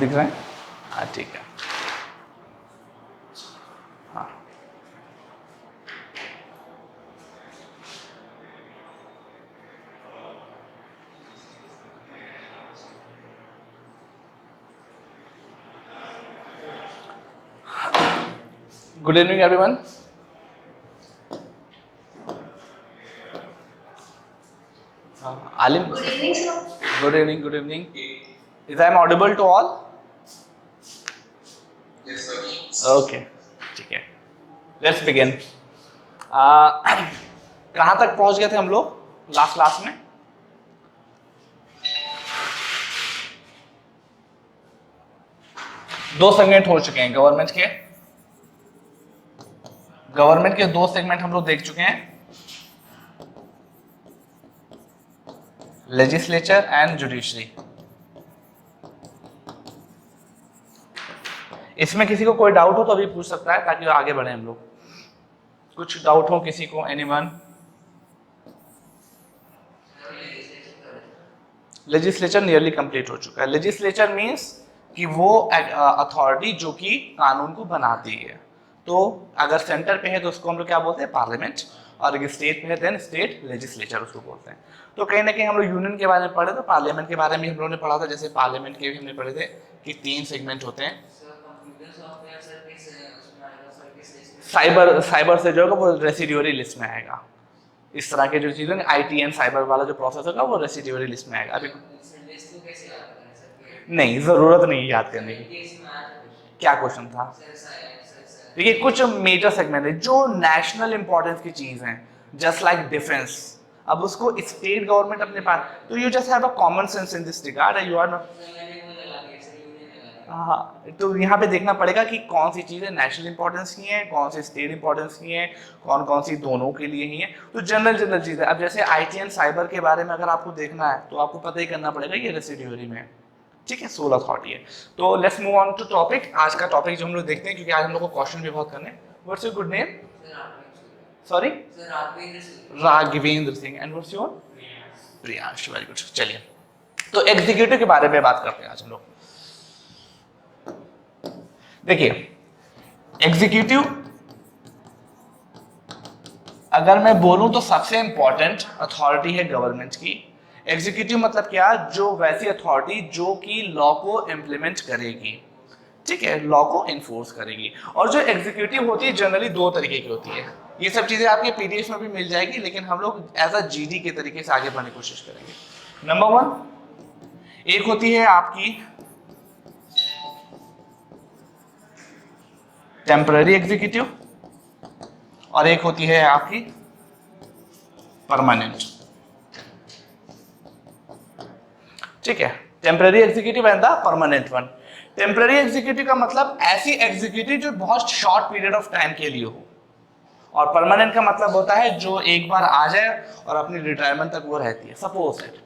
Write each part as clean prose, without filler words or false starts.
दिख रहे हैं? हाँ ठीक है। हाँ good evening everyone. Alim, Good evening, sir. Good evening, good evening. Is I am audible to all? Yes, sir. Okay ठीक है, लेट्स बिगिन। कहाँ तक पहुंच गए थे हम लोग लास्ट क्लास में? दो सेगमेंट हो चुके हैं गवर्नमेंट के। गवर्नमेंट के दो सेगमेंट हम लोग देख चुके हैं, लेजिस्लेचर एंड जुडिशरी। इसमें किसी को कोई डाउट हो तो अभी पूछ सकता है ताकि आगे बढ़े हम लोग। कुछ डाउट हो किसी को? एनीवन? लेजिस्लेचर नियरली कंप्लीट हो चुका है। लेजिस्लेचर मींस कि वो अथॉरिटी जो कि कानून को बनाती है। तो अगर सेंटर पे है तो उसको हम लोग क्या बोलते हैं? पार्लियामेंट। और अगर स्टेट पे है देन स्टेट लेजिस्लेचर उसको बोलते हैं। तो कहीं ना कहीं हम लोग यूनियन के बारे में पढ़े तो पार्लियामेंट के बारे में हम लोगों ने पढ़ा था। जैसे पार्लियामेंट के भी हमने पढ़े थे कि 3 सेगमेंट होते हैं। साइबर से जो होगा वो रेसिड्यूअरी लिस्ट में आएगा। इस तरह के जो चीजें ITN साइबर वाला जो प्रोसेस होगा वो रेसिड्यूअरी लिस्ट में आएगा। अभी नहीं, जरूरत नहीं याद करने की। क्या क्वेश्चन था? देखिए कुछ मेजर सेगमेंट है जो नेशनल इंपॉर्टेंस की चीज हैं, जस्ट लाइक डिफेंस। अब उसको स्टेट गवर्नमेंट अपने पास, तो you just have a common sense in this regard and you are not. हाँ, तो यहाँ पे देखना पड़ेगा कि कौन सी चीजें नेशनल इंपॉर्टेंस की हैं, कौन सी स्टेट इंपॉर्टेंस की हैं, कौन कौन सी दोनों के लिए ही हैं। तो जनरल चीजें। अब जैसे ITN साइबर के बारे में अगर आपको देखना है तो आपको पता ही करना पड़ेगा ये रेसिड्यूअरी में है, ठीक है, सोल अथॉरिटी है। तो let's move on to topic. आज का टॉपिक जो हम लोग देखते हैं, क्योंकि आज हम लोग को क्वेश्चन भी बहुत करने। What's your good name? Sorry, Raghavendra Singh. And what's your? Priyansh. Very good. चलिए, तो एग्जीक्यूटिव के बारे में बात करते हैं आज हम लोग। देखिए, एग्जीक्यूटिव अगर मैं बोलूं तो सबसे इंपॉर्टेंट अथॉरिटी है गवर्नमेंट की। एग्जीक्यूटिव मतलब क्या? जो वैसी अथॉरिटी जो कि लॉ को इम्प्लीमेंट करेगी, ठीक है, लॉ को इन्फोर्स करेगी। और जो एग्जीक्यूटिव होती है जनरली दो तरीके की होती है। ये सब चीजें आपके PDF में भी मिल जाएगी, लेकिन हम लोग एज अ GD के तरीके से आगे बढ़ने की कोशिश करेंगे। नंबर 1, एक होती है आपकी टेम्पररी एग्जीक्यूटिव और एक होती है आपकी परमानेंट, ठीक है। Temporary executive and the permanent one. Temporary executive का मतलब ऐसी एग्जीक्यूटिव जो बहुत शॉर्ट पीरियड ऑफ टाइम के लिए हो, और परमानेंट का मतलब होता है जो एक बार आ जाए और अपनी रिटायरमेंट तक वो रहती है। सपोज दैट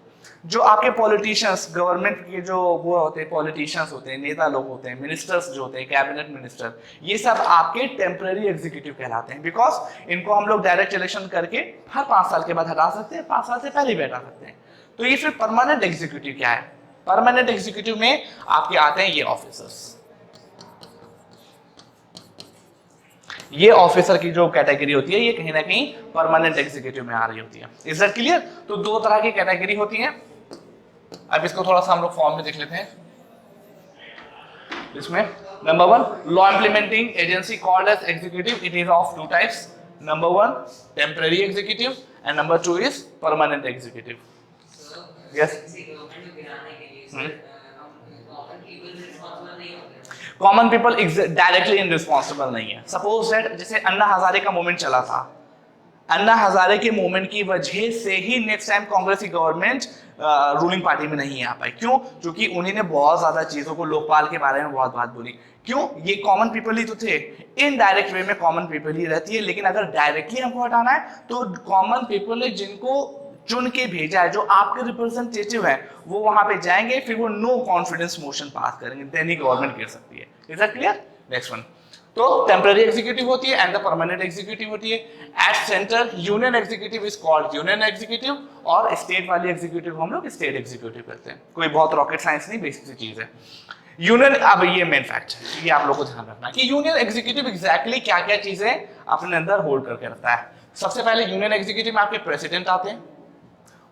जो आपके पॉलिटिशियंस, गवर्नमेंट के जो वो होते हैं, पॉलिटिशियंस होते हैं, नेता लोग होते हैं, मिनिस्टर्स जो होते हैं, कैबिनेट मिनिस्टर, ये सब आपके टेम्पररी एग्जीक्यूटिव कहलाते हैं। बिकॉज इनको हम लोग डायरेक्ट इलेक्शन करके हर 5 साल के बाद हटा सकते हैं, 5 साल से पहले भी हटा सकते हैं। तो ये फिर परमानेंट एग्जीक्यूटिव क्या है? परमानेंट एग्जीक्यूटिव में आपके आते हैं ये ऑफिसर्स। ये ऑफिसर की जो कैटेगरी होती है ये कहीं ना कहीं परमानेंट एग्जीक्यूटिव में आ रही होती है। Is that clear? तो दो तरह की कैटेगरी होती है। अब इसको थोड़ा सा हम लोग फॉर्म में देख लेते हैं। इसमें number 1, law implementing agency called as executive. It is of 2 types. Number 1 temporary executive and number 2 is permanent executive. Yes, common people directly irresponsible नहीं है। सपोज दैट जैसे अन्ना हजारे का मूवमेंट चला था, अन्ना हजारे के मूवमेंट की वजह से ही नेक्स्ट टाइम कांग्रेस की गवर्नमेंट रूलिंग पार्टी में नहीं आ पाई। क्यों? क्योंकि उन्होंने बहुत ज्यादा चीजों को, लोकपाल के बारे में बहुत बात बोली। क्यों? ये कॉमन पीपल ही तो थे। इनडायरेक्ट वे में कॉमन पीपल ही रहती है, लेकिन अगर डायरेक्टली हमको हटाना है तो कॉमन पीपल है जिनको चुन के भेजा है, जो आपके रिप्रेजेंटेटिव है, वो वहां पे जाएंगे, फिर वो नो कॉन्फिडेंस मोशन पास करेंगे, देन ही गवर्नमेंट गिर सकती है। Is that clear? Next one, तो टेम्पररी एग्जीक्यूटिव होती है एंड द परमानेंट एग्जीक्यूटिव होती है। At centre union executive is called union executive, और स्टेट वाली एग्जीक्यूटिव हम लोग स्टेट एग्जीक्यूटिव करते हैं। कोई बहुत रॉकेट साइंस नहीं, बेसिक सी चीज है। यूनियन, अब ये मेन फैक्ट है, ये आप लोग को ध्यान रखना कि यूनियन एग्जीक्यूटिव एग्जैक्टली क्या क्या चीजें अपने अंदर होल्ड करके रखता है। सबसे पहले यूनियन एग्जीक्यूटिव में आपके प्रेसिडेंट आते हैं,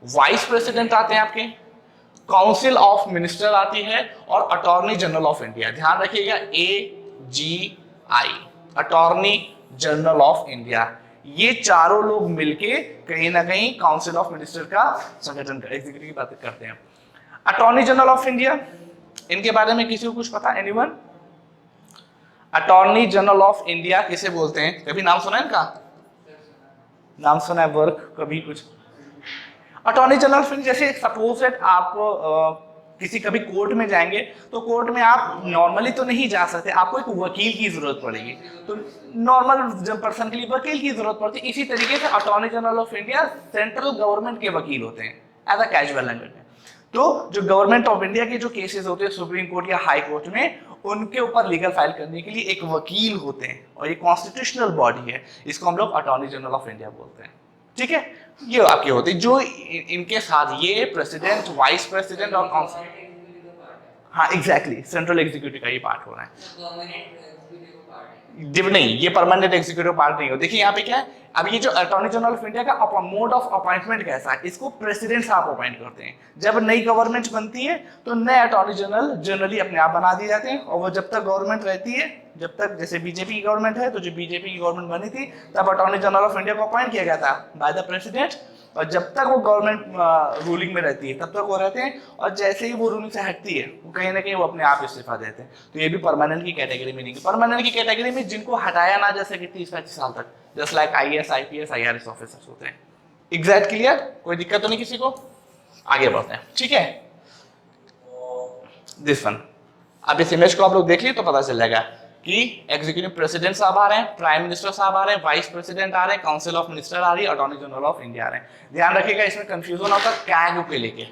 वाइस प्रेसिडेंट आते हैं, आपके काउंसिल ऑफ मिनिस्टर आती है, और अटॉर्नी जनरल ऑफ इंडिया। ध्यान रखिएगा, AGI, attorney general of India. ये चारों लोग मिलके कहीं ना कहीं काउंसिल ऑफ मिनिस्टर का संगठन एग्जीक्यूटिव की बात करते हैं। अटॉर्नी जनरल ऑफ इंडिया, इनके बारे में किसी को कुछ पता? Anyone? Attorney general of India किसे बोलते हैं? कभी नाम सुना है इनका? नाम सुना है? वर्क कभी कुछ? अटॉर्नी जनरल ऑफ इंडिया, जैसे सपोज दैट आप किसी कभी कोर्ट में जाएंगे तो कोर्ट में आप नॉर्मली तो नहीं जा सकते, आपको एक वकील की जरूरत पड़ेगी, तो नॉर्मल पर्सन के लिए वकील की जरूरत पड़ती है। इसी तरीके से attorney general of India central government के वकील होते हैं एज अ कैजुअल लैंग्वेज में। तो जो गवर्नमेंट ऑफ इंडिया के जो केसेस होते हैं सुप्रीम कोर्ट या हाई कोर्ट में, उनके ऊपर लीगल फाइल करने के लिए एक वकील होते हैं, और ये कॉन्स्टिट्यूशनल बॉडी है, इसको हम लोग अटॉर्नी जनरल ऑफ इंडिया बोलते हैं। ठीक है, ये आपके होते हैं जो इनके साथ ये प्रेसिडेंट, वाइस प्रेसिडेंट और काउंसिल, हाँ एग्जैक्टली, सेंट्रल एग्जीक्यूटिव का ये पार्ट हो रहा है। नहीं, ये परमानेंट एग्जीक्यूटिव पार्ट नहीं हो। देखिए यहाँ पे क्या है, अब ये जो अटॉर्नी जनरल ऑफ इंडिया का मोड ऑफ अपॉइंटमेंट कैसा है, इसको प्रेसिडेंट साहब अपॉइंट करते हैं। जब नई गवर्नमेंट बनती है तो नए अटॉर्नी जनरल जनरली अपने आप बना दिए जाते हैं, और वो जब तक गवर्नमेंट रहती है, जब तक जैसे बीजेपी की गवर्नमेंट है, तो जो बीजेपी की गवर्नमेंट बनी थी तब अटॉर्नी जनरल ऑफ इंडिया को अपॉइंट किया गया था बाय द प्रेसिडेंट, और जब तक वो गवर्नमेंट रूलिंग में रहती है तब तक वो रहते हैं, और जैसे ही वो रूलिंग से हटती है वो कहीं ना कहीं वो अपने आप इस्तीफा देते हैं। तो ये भी परमानेंट की कैटेगरी में नहीं है। परमानेंट की कैटेगरी में जिनको हटाया ना जा सके 30-35 साल तक, just like IAS, IPS, IRS officers होते हैं। Exact clear? कोई दिक्कत तो नहीं किसी को? आगे बढ़ते हैं, ठीक है। दिस वन, अब इस इमेज को आप लोग देख लिए तो पता चल जाएगा कि एग्जीक्यूटिव प्रेसिडेंट साहब आ रहे हैं, प्राइम मिनिस्टर साहब आ रहे हैं, वाइस प्रेसिडेंट आ रहे हैं, काउंसिल ऑफ मिनिस्टर आ रही है, अटॉर्नी जनरल ऑफ इंडिया आ रहे हैं। ध्यान रखिएगा, इसमें कंफ्यूजन होता है कैग के लेके।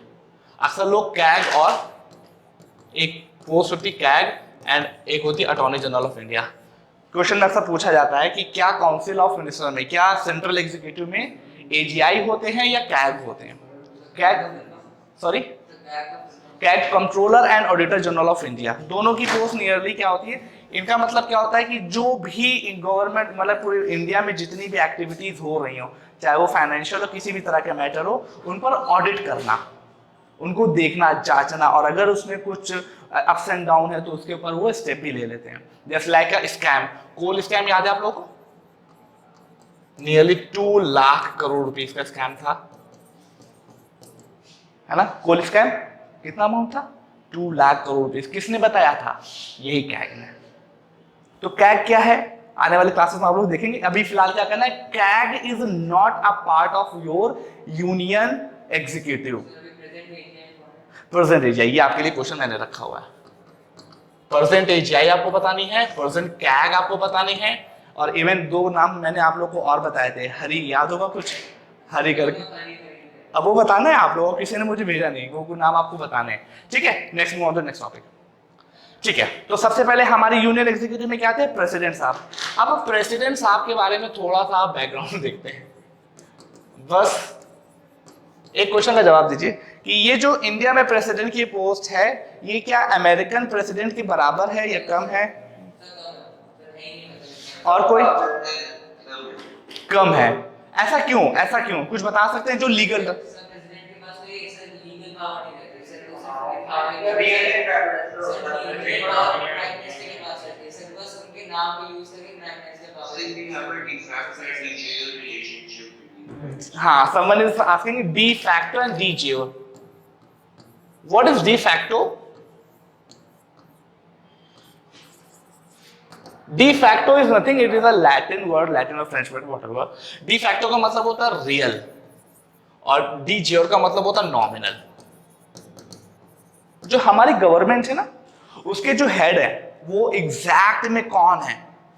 अक्सर लोग कैग, और एक पोस्ट होती कैग एंड एक होती attorney general of India. Question अक्सर पूछा जाता है कि क्या काउंसिल ऑफ मिनिस्टर में, क्या सेंट्रल एग्जीक्यूटिव में AGI होते हैं या कैग होते हैं? CAG, sorry, CAG controller and auditor general of India, दोनों की पोस्ट नियरली क्या होती है? इनका मतलब क्या होता है कि जो भी गवर्नमेंट, मतलब पूरे इंडिया में जितनी भी एक्टिविटीज हो रही हो, चाहे वो फाइनेंशियल हो, किसी भी तरह के मैटर हो, उन पर ऑडिट करना, उनको देखना, जांचना, और अगर उसमें कुछ अप्स एंड डाउन है तो उसके ऊपर वो स्टेप भी ले लेते हैं। Just like a scam, coal scam याद है आप लोगों को? नियरली 2 लाख करोड़ रुपीस का स्कैम था, है ना? कोल स्कैम कितना अमाउंट था? 2 लाख करोड़ रुपीस। किसने बताया था? यही कैग ने। तो कैग क्या है, आने वाले क्लासेस में आप लोग देखेंगे। अभी फिलहाल क्या करना है, CAG is not a part of your union executive. Present AGI, ये आपके लिए क्वेश्चन मैंने रखा हुआ है। प्रेजेंट AGI आपको बतानी है, प्रेजेंट कैग आपको बतानी है, और इवन 2 नाम मैंने आप लोग को और बताए थे। हरी, याद होगा कुछ? हरी करके, अब वो बताना है आप लोगों को, किसी ने मुझे भेजा नहीं, वो नाम आपको बताने हैं। ठीक है, next move on to next topic. ठीक है, तो सबसे पहले हमारी यूनियन एग्जीक्यूटिव में क्या थे? प्रेसिडेंट साहब। अब प्रेसिडेंट साहब के बारे में थोड़ा सा बैकग्राउंड देखते हैं, बस एक क्वेश्चन का जवाब दीजिए कि ये जो इंडिया में प्रेसिडेंट की पोस्ट है, ये क्या अमेरिकन प्रेसिडेंट के बराबर है या कम है? और कोई? कम है। ऐसा क्यों? ऐसा क्यों, कुछ बता सकते हैं? जो लीगल हाँ, someone is asking de facto and de jure. What is de facto? De facto is nothing, it is a Latin word, Latin or French word, whatever. De facto का मतलब होता है रियल, और de jure का मतलब होता है nominal. जो हमारी गवर्नमेंट है ना, उसके जो हेड है वो एग्जैक्ट में कौन है?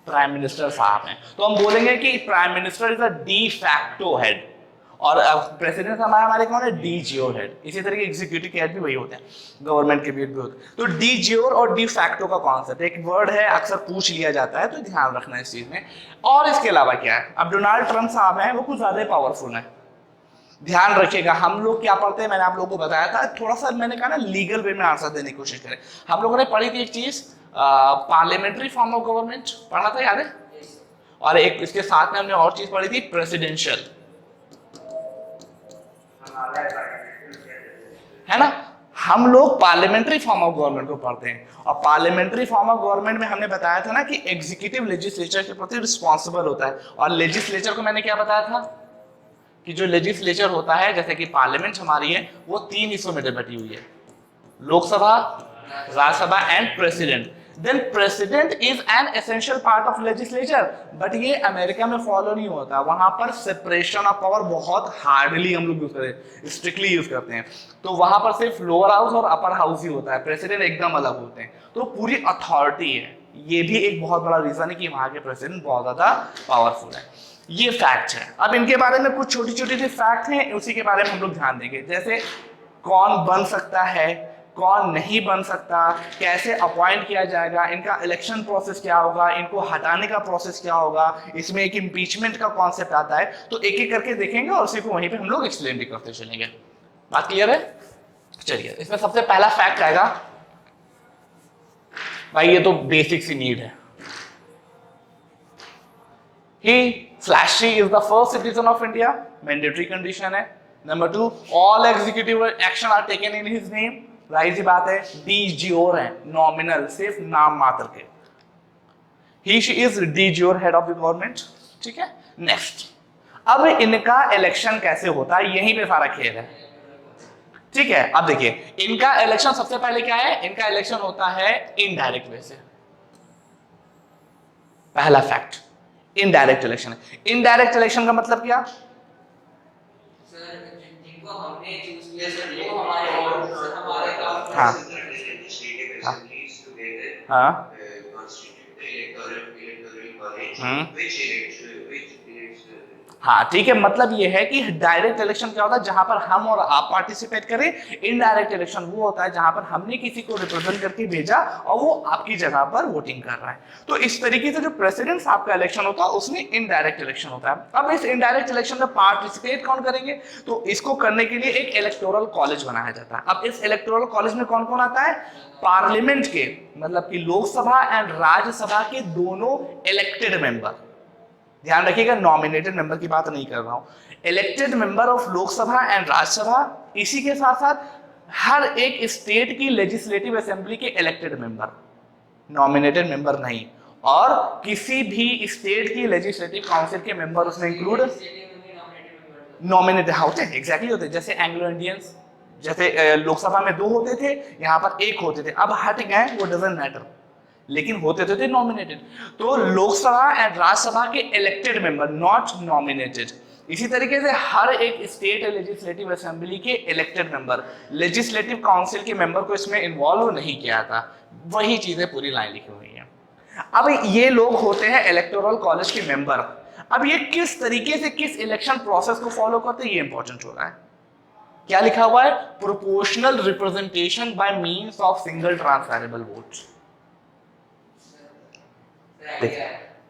प्राइम मिनिस्टर साहब हैं। तो हम बोलेंगे कि prime minister is a de facto head, और प्रेसिडेंट हमारे कौन है? डी जियोर हेड। इसी तरीके एग्जीक्यूटिव के हेड भी वही होते हैं, गवर्नमेंट के भी होते हैं। तो डी जियोर और डी फैक्टो का कॉन्सेप्ट एक वर्ड है, अक्सर पूछ लिया जाता है, तो ध्यान रखना इस चीज में। और इसके अलावा क्या है, अब डोनाल्ड ट्रंप साहब हैं, वो कुछ ज्यादा पावरफुल है। ध्यान रखिएगा, हम लोग क्या पढ़ते हैं, मैंने आप लोगों को बताया था, थोड़ा सा मैंने कहा ना लीगल वे में आंसर देने की कोशिश करें। हम लोगों ने पढ़ी थी एक चीज, पार्लियामेंट्री फॉर्म ऑफ गवर्नमेंट पढ़ा था, याद है? और एक इसके साथ में हमने और चीज पढ़ी थी, प्रेसिडेंशियल, है ना? हम लोग पार्लियामेंट्री फॉर्म ऑफ गवर्नमेंट को पढ़ते हैं, और पार्लियामेंट्री फॉर्म ऑफ गवर्नमेंट में हमने बताया था ना कि एग्जीक्यूटिव लेजिस्लेचर के प्रति रिस्पॉन्सिबल होता है। और लेजिस्लेचर को मैंने क्या बताया था कि जो लेजिस्लेचर होता है, जैसे कि पार्लियामेंट हमारी है, वो 3 हिस्सों में बटी हुई है, Lok Sabha, Rajya Sabha and president. Then president is an essential part of legislature, but ये अमेरिका में फॉलो नहीं होता, वहां पर सेपरेशन ऑफ पावर बहुत हार्डली हम लोग यूज करते हैं, स्ट्रिक्टली यूज करते हैं। तो वहां पर सिर्फ लोअर हाउस और अपर हाउस ही होता है, प्रेसिडेंट एकदम अलग होते हैं, तो पूरी अथॉरिटी है। ये भी एक बहुत बड़ा रीजन है कि वहां के प्रेसिडेंट बहुत ज्यादा पावरफुल है। ये फैक्ट है। अब इनके बारे में कुछ छोटी छोटी सी फैक्ट हैं, उसी के बारे में हम लोग ध्यान देंगे, जैसे कौन बन सकता है, कौन नहीं बन सकता, कैसे अपॉइंट किया जाएगा, इनका इलेक्शन प्रोसेस क्या होगा, इनको हटाने का प्रोसेस क्या होगा, इसमें एक इम्पीचमेंट का कॉन्सेप्ट आता है। तो एक एक करके देखेंगे और उसी को वहीं पे हम लोग एक्सप्लेन भी करते चलेंगे। बात क्लियर है? चलिए, इसमें सबसे पहला फैक्ट आएगा, भाई ये तो बेसिक सी नीड है, he flashy is the first citizen of India, mandatory condition है। Number 2, all executive action are taken in his name, right सी बात है। डी ज्योर है, नॉमिनल, सिर्फ नाम मात्र के। He she is de jure head of the government, ठीक है। नेक्स्ट, अब इनका इलेक्शन कैसे होता है, यहीं पे सारा खेल है, ठीक है। अब देखिए, इनका इलेक्शन सबसे पहले क्या है, इनका इलेक्शन होता है इनडायरेक्ट वे से, पहला fact, indirect election. Indirect election का मतलब क्या? हमने चूज किया सर, वो हमारे हाँ हाँ हाँ, ठीक है। मतलब ये है कि डायरेक्ट इलेक्शन क्या होता है, जहां पर हम और आप पार्टिसिपेट करें। इनडायरेक्ट इलेक्शन वो होता है जहां पर हमने किसी को रिप्रेजेंट करके भेजा और वो आपकी जगह पर वोटिंग कर रहा है। तो इस तरीके से जो प्रेसिडेंट साहब का इलेक्शन होता है उसमें इनडायरेक्ट इलेक्शन होता है। अब इस इनडायरेक्ट इलेक्शन में पार्टिसिपेट कौन करेंगे, तो इसको करने के लिए एक इलेक्टोरल कॉलेज बनाया जाता है। अब इस इलेक्टोरल कॉलेज में कौन कौन आता है? पार्लियामेंट के, मतलब कि लोकसभा एंड राज्यसभा के दोनों इलेक्टेड मेंबर, ध्यान रखिएगा नॉमिनेटेड मेंबर की बात नहीं कर रहा हूं, elected member of Lok Sabha and Rajya Sabha. इसी के साथ साथ हर एक स्टेट की लेजिस्लेटिव असेंबली के इलेक्टेड मेंबर, नॉमिनेटेड मेंबर नहीं, और किसी भी स्टेट की लेजिस्लेटिव काउंसिल के मेंबर उसमें इंक्लूड नॉमिनेटेड होते हैं, एग्जैक्टली होते हैं। जैसे एंग्लो इंडियंस, जैसे लोकसभा में 2 होते थे, यहाँ पर 1 होते थे, अब हट गए, वो डजंट मैटर, लेकिन होते थे नॉमिनेटेड। तो लोकसभा एंड राज्यसभा के इलेक्टेड मेंबर, नॉट नॉमिनेटेड। इसी तरीके से हर एक स्टेट लेजिस्लेटिव असेंबली के इलेक्टेड मेंबर, लेजिस्लेटिव काउंसिल के मेंबर को इसमें इन्वॉल्व नहीं किया था। वही चीजें पूरी लाइन लिखी हुई है। अब ये लोग होते हैं इलेक्टोरल कॉलेज के मेंबर। अब ये किस तरीके से किस इलेक्शन प्रोसेस को फॉलो करते हैं, ये इंपॉर्टेंट हो रहा है। क्या लिखा हुआ है? Proportional representation by means of single transferable votes.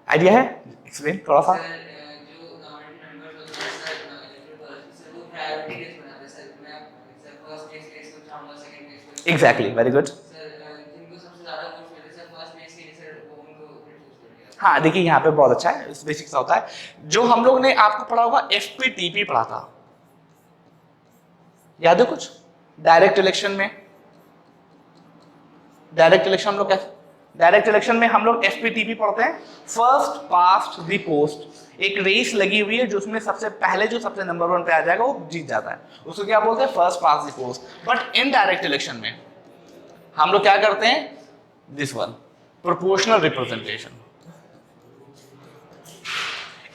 Idea है? एक्सप्लेन थोड़ा सा। Exactly, very good. हाँ, देखिए यहाँ पे बहुत अच्छा है, बेसिक सा होता है। जो हम लोग ने आपको पढ़ा होगा FPTP पढ़ा था, याद है कुछ? डायरेक्ट इलेक्शन में, डायरेक्ट इलेक्शन हम लोग कैसे, डायरेक्ट इलेक्शन में हम लोग FPTP पढ़ते हैं, फर्स्ट पास्ट द पोस्ट। एक रेस लगी हुई है, जो उसमें सबसे पहले जो सबसे नंबर 1 पे आ जाएगा वो जीत जाता है, उसको क्या बोलते हैं? First past the post. But in direct election में हम लोग क्या करते हैं? This one, proportional representation.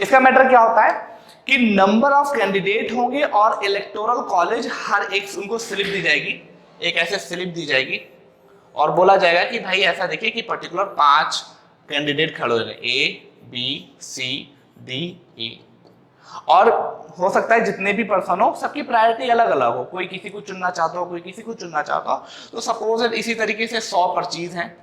इसका मैटर क्या होता है कि नंबर ऑफ कैंडिडेट होंगे और इलेक्टोरल कॉलेज हर एक, उनको स्लिप दी जाएगी, एक ऐसे स्लिप दी जाएगी और बोला जाएगा कि भाई ऐसा देखिए कि पर्टिकुलर 5 कैंडिडेट खड़े हो रहे, A, B, C, D, E, और हो सकता है जितने भी पर्सन हो सबकी प्रायोरिटी अलग अलग हो, कोई किसी को चुनना चाहता हो, कोई किसी को चुनना चाहता हो। तो सपोज इसी तरीके से 100 पर्चीज हैं,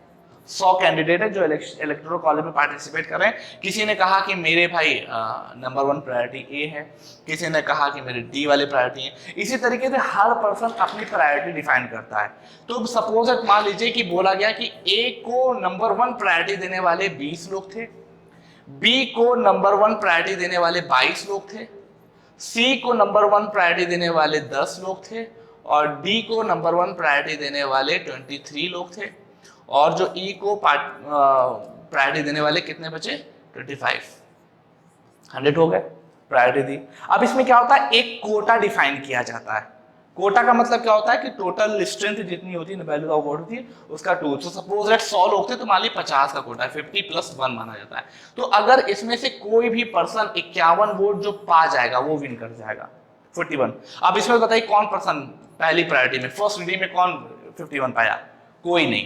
100 कैंडिडेट है जो इलेक्टोरल कॉलेज में पार्टिसिपेट कर रहे हैं। किसी ने कहा कि मेरे भाई नंबर 1 प्रायोरिटी ए है, किसी ने कहा कि मेरे डी वाले प्रायोरिटी है। इसी तरीके से हर पर्सन अपनी प्रायोरिटी डिफाइन करता है। तो सपोज मान लीजिए कि बोला गया कि ए को नंबर 1 प्रायोरिटी देने वाले 20 लोग थे, बी को नंबर 1 प्रायोरिटी देने वाले 22 लोग थे, सी को नंबर 1 प्रायोरिटी देने वाले 10 लोग थे, और डी को नंबर 1 प्रायोरिटी देने वाले 23 लोग थे, और जो ई को प्रायोरिटी देने वाले कितने बचे? 25। 100 हो गए, प्रायोरिटी दी। अब इसमें क्या होता है, एक कोटा डिफाइन किया जाता है। कोटा का मतलब क्या होता है कि टोटल स्ट्रेंथ जितनी होती है, वैल्यू ऑफ वोट होती है उसका 2। तो सपोज दैट 100 लोग थे तो मान ली 50 का कोटा है, 50 + 1 माना जाता है। तो अगर इसमें से कोई भी पर्सन 51 वोट जो पा जाएगा वो विन कर जाएगा, 41। अब इसमें बताइए कौन पर्सन पहली प्रायोरिटी में, फर्स्ट रीडिंग में कौन 51 पाया? कोई नहीं।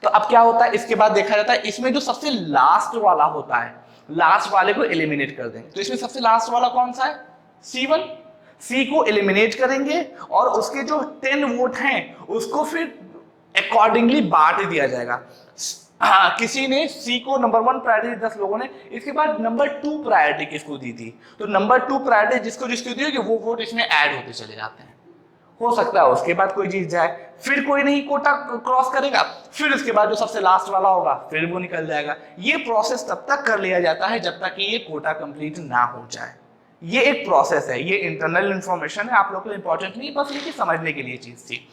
तो अब क्या होता है, इसके बाद देखा जाता है इसमें जो सबसे लास्ट वाला होता है, लास्ट वाले को एलिमिनेट कर देंगे। तो इसमें सबसे लास्ट वाला कौन सा है? C1। सी को एलिमिनेट करेंगे और उसके जो 10 वोट हैं उसको फिर अकॉर्डिंगली बांट दिया जाएगा। किसी ने सी को नंबर 1 प्रायोरिटी 10 लोगों ने, इसके बाद नंबर 2 प्रायोरिटी किसको दी थी? तो नंबर 2 प्रायोरिटी जिसको जिसको दी होगी वो वोट इसमें ऐड होते चले जाते हैं। हो सकता है उसके बाद कोई जीत जाए, फिर कोई नहीं कोटा क्रॉस करेगा, फिर उसके बाद जो सबसे लास्ट वाला होगा फिर वो निकल जाएगा। ये प्रोसेस तब तक कर लिया जाता है जब तक कि ये कोटा कंप्लीट ना हो जाए। ये एक प्रोसेस है, ये इंटरनल इंफॉर्मेशन है, आप लोग के लिए इंपॉर्टेंट नहीं, बस ये समझने के लिए चीज थी।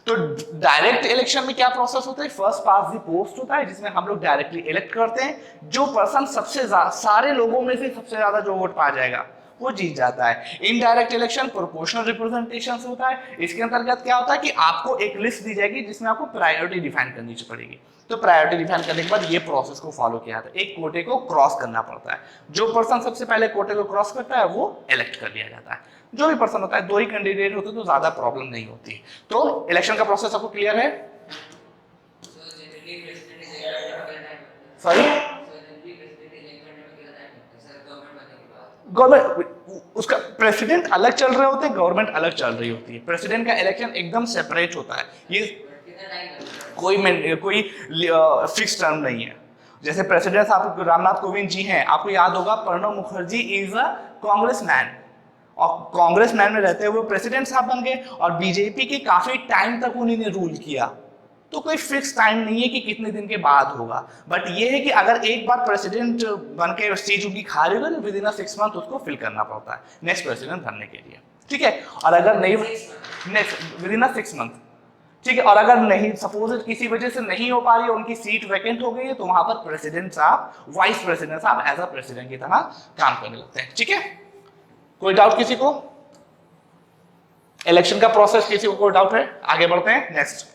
तो डायरेक्ट इलेक्शन में क्या प्रोसेस होता है? फर्स्ट पास द पोस्ट होता है जिसमें हम लोग डायरेक्टली इलेक्ट करते हैं। जो पर्सन सबसे सारे लोगों में से सबसे ज्यादा जो वोट पा जाएगा वो जीत जाता है। इनडायरेक्ट इलेक्शन प्रोपोर्शनल रिप्रेजेंटेशन से होता है। इसके अंतर्गत क्या होता है कि आपको एक लिस्ट दी जाएगी जिसमें आपको प्रायोरिटी डिफाइन करनी पड़ेगी। तो प्रायोरिटी डिफाइन करने के बाद ये प्रोसेस को फॉलो किया जाता है, एक कोटे को क्रॉस करना पड़ता है। जो पर्सन सबसे पहले कोटे को क्रॉस करता है वो इलेक्ट कर लिया जाता है। जो भी पर्सन होता है, 2 ही कैंडिडेट होते तो ज्यादा प्रॉब्लम नहीं होती। तो इलेक्शन का प्रोसेस आपको क्लियर है? सॉरी, गवर्नमेंट उसका प्रेसिडेंट अलग चल रहे होते हैं, गवर्नमेंट अलग चल रही होती है। प्रेसिडेंट का इलेक्शन एकदम सेपरेट होता है, ये कोई फिक्स टर्म नहीं है। जैसे प्रेसिडेंट साहब रामनाथ कोविंद जी हैं, आपको याद होगा Pranab Mukherjee is a congressman, और कांग्रेसमैन में रहते हुए प्रेसिडेंट साहब बन गए, और बीजेपी के काफी टाइम तक उन्होंने रूल किया। तो कोई फिक्स टाइम नहीं है कि कितने दिन के बाद होगा, बट ये है कि अगर एक बार प्रेसिडेंट बन के सीट उनकी खाली हो तो विद इन 6 मंथ उसको फिल करना पड़ता है नेक्स्ट प्रेसिडेंट बनने के लिए, ठीक है। और अगर नहीं नेक्स्ट विद इन 6 मंथ, ठीक है। और अगर नहीं सपोज किसी वजह से नहीं हो पा रही है, उनकी सीट वैकेंट हो गई है, तो वहां पर प्रेसिडेंट साहब, वाइस प्रेसिडेंट साहब एज अ प्रेसिडेंट की तरह काम करने लगते हैं, ठीक है। कोई डाउट किसी को? इलेक्शन का प्रोसेस किसी को कोई डाउट है? आगे बढ़ते हैं नेक्स्ट,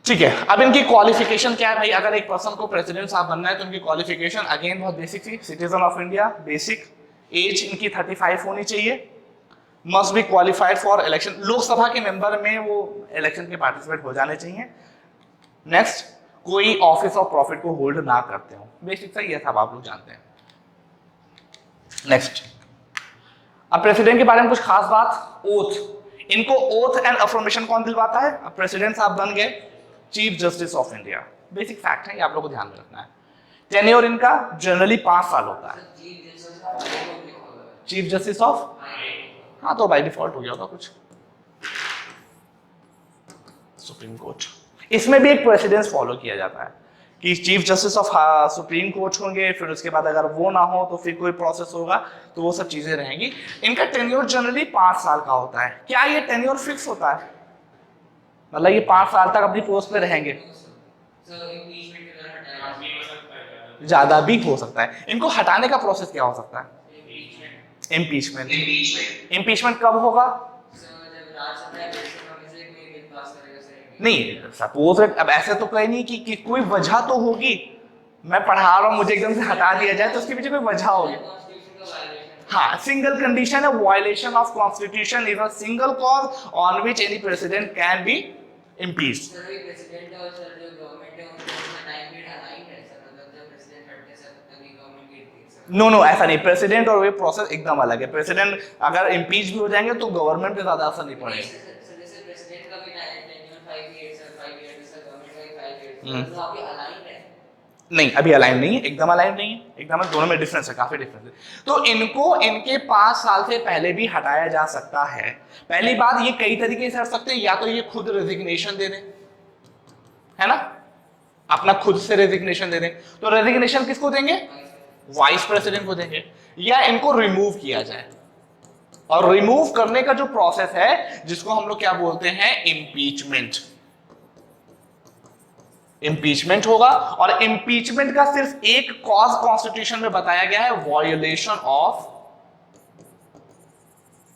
ठीक है। अब इनकी क्वालिफिकेशन क्या है भाई? अगर एक पर्सन को प्रेसिडेंट साहब बनना है तो उनकी क्वालिफिकेशन अगेन बहुत बेसिक थी, citizen of India, basic age इनकी 35 होनी चाहिए, must be qualified for election, Lok Sabha के मेंबर में वो इलेक्शन के पार्टिसिपेट हो जाने चाहिए। नेक्स्ट, कोई ऑफिस ऑफ प्रॉफिट को होल्ड ना करते हो, बेसिक सा ये सब आप लोग जानते हैं। नेक्स्ट, अब प्रेसिडेंट के बारे में कुछ खास बात, ओथ, इनको ओथ एंड अफर्मेशन कौन दिलवाता है? अब प्रेसिडेंट साहब बन गए chief justice of India, basic fact है, ये आप लोगों को ध्यान में रखना है। टेन्योर इनका जनरली 5 साल होता है, चीफ जस्टिस ऑफ, हाँ तो बाय डिफॉल्ट हो गया होगा कुछ, सुप्रीम कोर्ट। इसमें भी एक प्रेसिडेंस फॉलो किया जाता है कि chief justice of supreme court होंगे, फिर उसके बाद अगर वो ना हो तो फिर कोई प्रोसेस होगा, तो वो सब चीजें रहेंगी। इनका टेन्योर जनरली 5 साल का होता है। क्या ये टेन्योर फिक्स होता है? मतलब ये 5 साल तक अपनी पोस्ट पे रहेंगे? ज्यादा भी हो सकता है। इनको हटाने का प्रोसेस क्या हो सकता है? इम्पीचमेंट। इम्पीचमेंट कब होगा? नहीं, सपोज अब ऐसे तो कहीं नहीं कि कोई वजह तो होगी, मैं पढ़ा रहा हूँ मुझे एकदम से हटा दिया जाए तो उसके पीछे कोई वजह होगी। हाँ, सिंगल कंडीशन है, violation of constitution is a single cause on which any president can be impeached. No, ऐसा नहीं, प्रेसिडेंट और वे प्रोसेस एकदम अलग है। प्रेसिडेंट अगर इम्पीच भी हो जाएंगे तो गवर्नमेंट पे ज्यादा असर नहीं पड़ेगा। तो अभी अलाइन है। नहीं, अभी अलाइन नहीं है, एकदम अलाइन नहीं है, एकदम दोनों में डिफरेंस है, काफी डिफरेंस है। तो इनको इनके 5 साल से पहले भी हटाया जा सकता है। पहली बात, ये कई तरीके से हट सकते हैं, या तो ये खुद रेजिग्नेशन दे दें, है ना, अपना खुद से रेजिग्नेशन दे दें। तो रेजिग्नेशन किसको देंगे? वाइस प्रेसिडेंट को देंगे, या इनको रिमूव किया जाए। और रिमूव करने का जो प्रोसेस है, जिसको हम लोग क्या बोलते हैं, इम्पीचमेंट। इम्पीचमेंट होगा, और इम्पीचमेंट का सिर्फ एक कॉज कॉन्स्टिट्यूशन में बताया गया है, वायोलेशन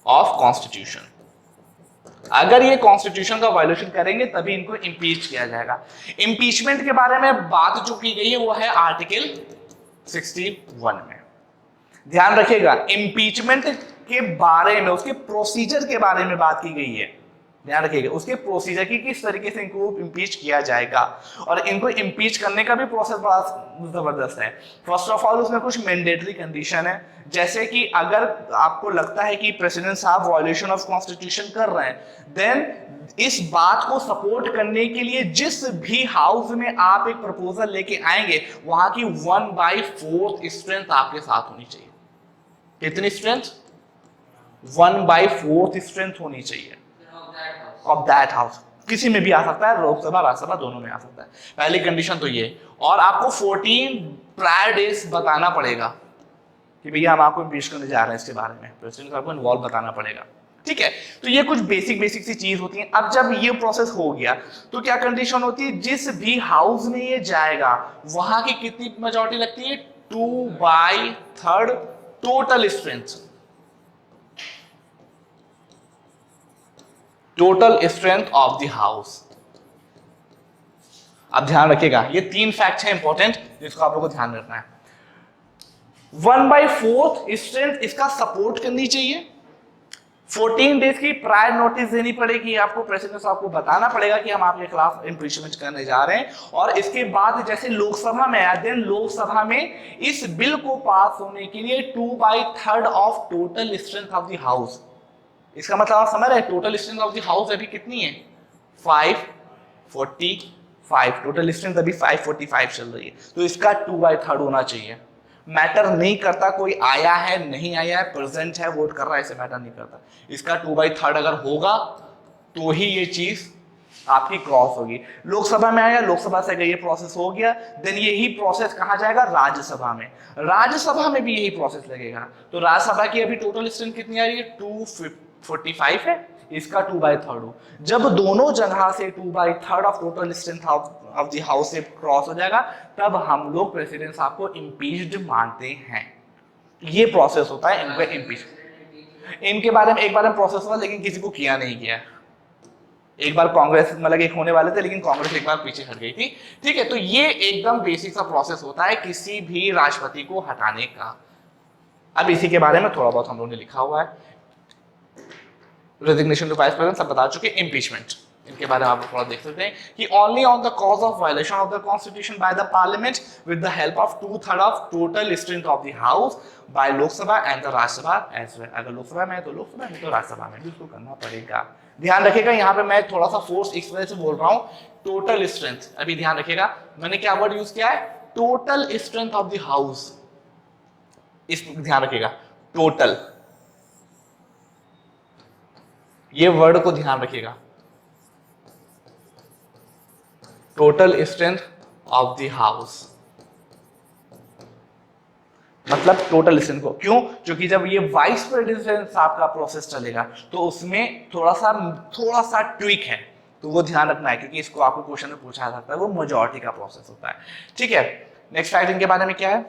ऑफ कॉन्स्टिट्यूशन। अगर ये कॉन्स्टिट्यूशन का वायोलेशन करेंगे तभी इनको इम्पीच किया जाएगा। इम्पीचमेंट के बारे में बात जो की गई है वो है आर्टिकल 61 में। ध्यान रखिएगा, इम्पीचमेंट के बारे में, उसके प्रोसीजर के बारे में बात की गई है। ध्यान रखिएगा उसके प्रोसीजर की, किस तरीके से इनको इम्पीच किया जाएगा। और इनको इम्पीच करने का भी प्रोसेस बड़ा जबरदस्त है। फर्स्ट ऑफ ऑल उसमें कुछ मैंडेटरी कंडीशन है, जैसे कि अगर आपको लगता है कि प्रेसिडेंट साहब वायलेशन ऑफ कॉन्स्टिट्यूशन कर रहे हैं, देन इस बात को सपोर्ट करने के लिए जिस भी हाउस में आप एक प्रपोजल लेके आएंगे, वहां की 1/4 स्ट्रेंथ आपके साथ होनी चाहिए। कितनी स्ट्रेंथ? 1/4 स्ट्रेंथ होनी चाहिए ऑफ दैट हाउस। किसी में भी आ सकता है, लोकसभा राज्यसभा दोनों में आ सकता है। पहली कंडीशन तो ये, और आपको 14 प्रायर डेज बताना पड़ेगा कि भैया हम आपको इम्पीच करने जा रहे हैं, इसके बारे में प्रेसिडेंट साहब को इन्वॉल्व बताना पड़ेगा। ठीक है, तो ये कुछ बेसिक सी चीज होती है। अब जब ये प्रोसेस हो गया तो क्या कंडीशन होती है, जिस भी हाउस में ये जाएगा वहां की कितनी मेजॉरिटी लगती है? 2/3 total strength. Total strength of the house. अब ध्यान रखिएगा, ये 3 फैक्ट है इंपॉर्टेंट जिसको आप लोगों को ध्यान रखना है। 1/4 स्ट्रेंथ इसका सपोर्ट करनी चाहिए। 14 डेज की प्रायर नोटिस देनी पड़ेगी आपको, प्रेसिडेंट साहब को बताना पड़ेगा कि हम आपके खिलाफ इम्पीचमेंट करने जा रहे हैं। और इसके बाद जैसे लोकसभा में आया, देन लोकसभा में इस बिल को पास होने के लिए 2/3 of total strength of the house. इसका मतलब आप समझ रहे हैं, total strength of the house अभी कितनी है? 545। टोटल स्ट्रेंथ अभी 545 चल रही है, तो इसका 2/3 होना चाहिए। मैटर नहीं करता कोई आया है नहीं आया है, प्रेजेंट है वोट कर रहा है, ऐसे मैटर नहीं करता। इसका 2/3 अगर होगा तो ही ये चीज आपकी क्रॉस होगी। लोकसभा में आया, लोकसभा से अगर ये प्रोसेस हो गया, देन यही प्रोसेस कहाँ जाएगा? राज्यसभा में। राज्यसभा में भी यही प्रोसेस लगेगा। तो राज्यसभा की अभी टोटल स्ट्रेंथ कितनी आ रही है? 245 है, इसका 2/3 हो। जब दोनों जगह से 2/3 of total strength of the house से क्रॉस हो जाएगा, तब हम लोग प्रेसिडेंट साहब को इम्पीच्ड मानते हैं। ये प्रोसेस होता है इनका इम्पीच। इनके बारे में एक बार में प्रोसेस हुआ, लेकिन किसी को किया नहीं गया। एक बार कांग्रेस मतलब एक होने वाले थे, लेकिन कांग्रेस एक बार पीछे हट गई थी। ठीक है, तो ये एकदम बेसिक सा प्रोसेस होता है किसी भी राष्ट्रपति को हटाने का। अब इसी के बारे में थोड़ा बहुत हम लोगों ने लिखा हुआ है। रेजिग्नेशन टू वाइस प्रेसिडेंट सब बता चुके। इम्पीचमेंट, इनके बारे में आप थोड़ा देख सकते हैं कि only on the cause of violation of the constitution by the parliament with the help of 2/3 of total strength of the house by Lok Sabha and the Rajya Sabha as well. अगर लोकसभा में है तो लोकसभा में, तो राज्यसभा में भी उसको करना पड़ेगा। ध्यान रखिएगा, यहाँ पे मैं थोड़ा सा फोर्स इस वजह से बोल रहा हूँ, टोटल स्ट्रेंथ। अभी ध्यान रखिएगा मैंने क्या वर्ड यूज किया है? Total strength of the house. इस ध्यान रखिएगा, टोटल, ये वर्ड को ध्यान रखिएगा, total strength of the house मतलब टोटल स्ट्रेंथ को। क्यों? क्योंकि जब ये वाइस प्रेसिडेंट साहब का प्रोसेस चलेगा तो उसमें थोड़ा सा ट्विक है, तो वो ध्यान रखना है, क्योंकि इसको आपको क्वेश्चन में पूछा जा सकता है। वो मेजॉरिटी का प्रोसेस होता है। ठीक है, नेक्स्ट फैक्ट इनके बारे में क्या है?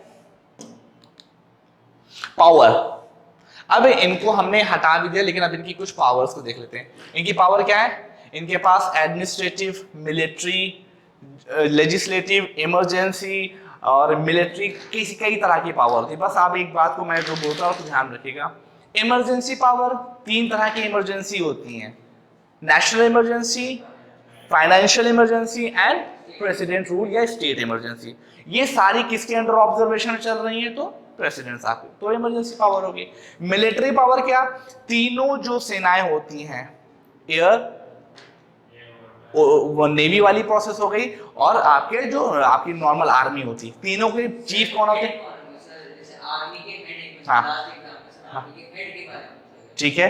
पावर। अब इनको हमने हटा भी दिया, लेकिन अब इनकी कुछ पावर्स को देख लेते हैं। इनकी पावर क्या है? इनके पास एडमिनिस्ट्रेटिव, मिलिट्री, लेजिस्लेटिव, इमरजेंसी और मिलिट्री, कई तरह की पावर थी। बस आप एक बात को मैं जो बोलता हूँ तो ध्यान रखिएगा, इमरजेंसी पावर 3 तरह की इमरजेंसी होती हैं, national emergency, financial emergency and president rule या स्टेट इमरजेंसी। ये सारी किसके अंडर ऑब्जर्वेशन चल रही है? तो प्रेसिडेंट साहब को, तो इमरजेंसी पावर होगी। मिलिट्री पावर क्या? तीनों जो सेनाएं होती हैं, एयर, वो नेवी वाली प्रोसेस हो गई, और आपके जो आपकी नॉर्मल आर्मी होती, तीनों के चीफ कौन होते हैं? सर जैसे आर्मी के हेड, हाँ लास्ट एग्जाम में सर आर्मी के हेड के बारे में, ठीक है,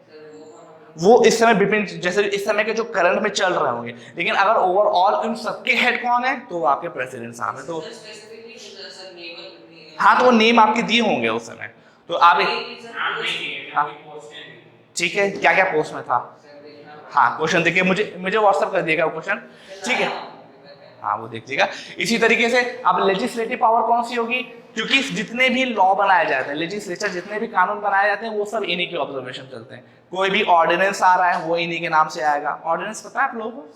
सर वो कौन होगा? वो इस समय बिपिन, जैसे इस समय के जो करंट में चल रहे होंगे, लेकिन अगर ओवरऑल इन सबके हेड कौन है तो वो आपके प्रेसिडेंट साहब है। तो सर स्पेसिफिकली सर नेवल, हाँ, तो वो नेम आपके दिए होंगे उस समय, तो आप हाँ ठीक है, क्या क्या पोस्ट में था? हाँ, क्वेश्चन देखिए, मुझे व्हाट्सअप कर दिएगा वो क्वेश्चन, ठीक है, हाँ वो देखिएगा। इसी तरीके से अब लेजिस्लेटिव पावर कौन सी होगी, क्योंकि जितने भी लॉ बनाए जाते हैं, लेजिस्लेचर जितने भी कानून बनाए जाते हैं वो सब इन्हीं के ऑब्जर्वेशन चलते हैं। कोई भी ऑर्डिनेंस आ रहा है वो इन्हीं के नाम से आएगा। ऑर्डिनेंस पता है आप लोगों को?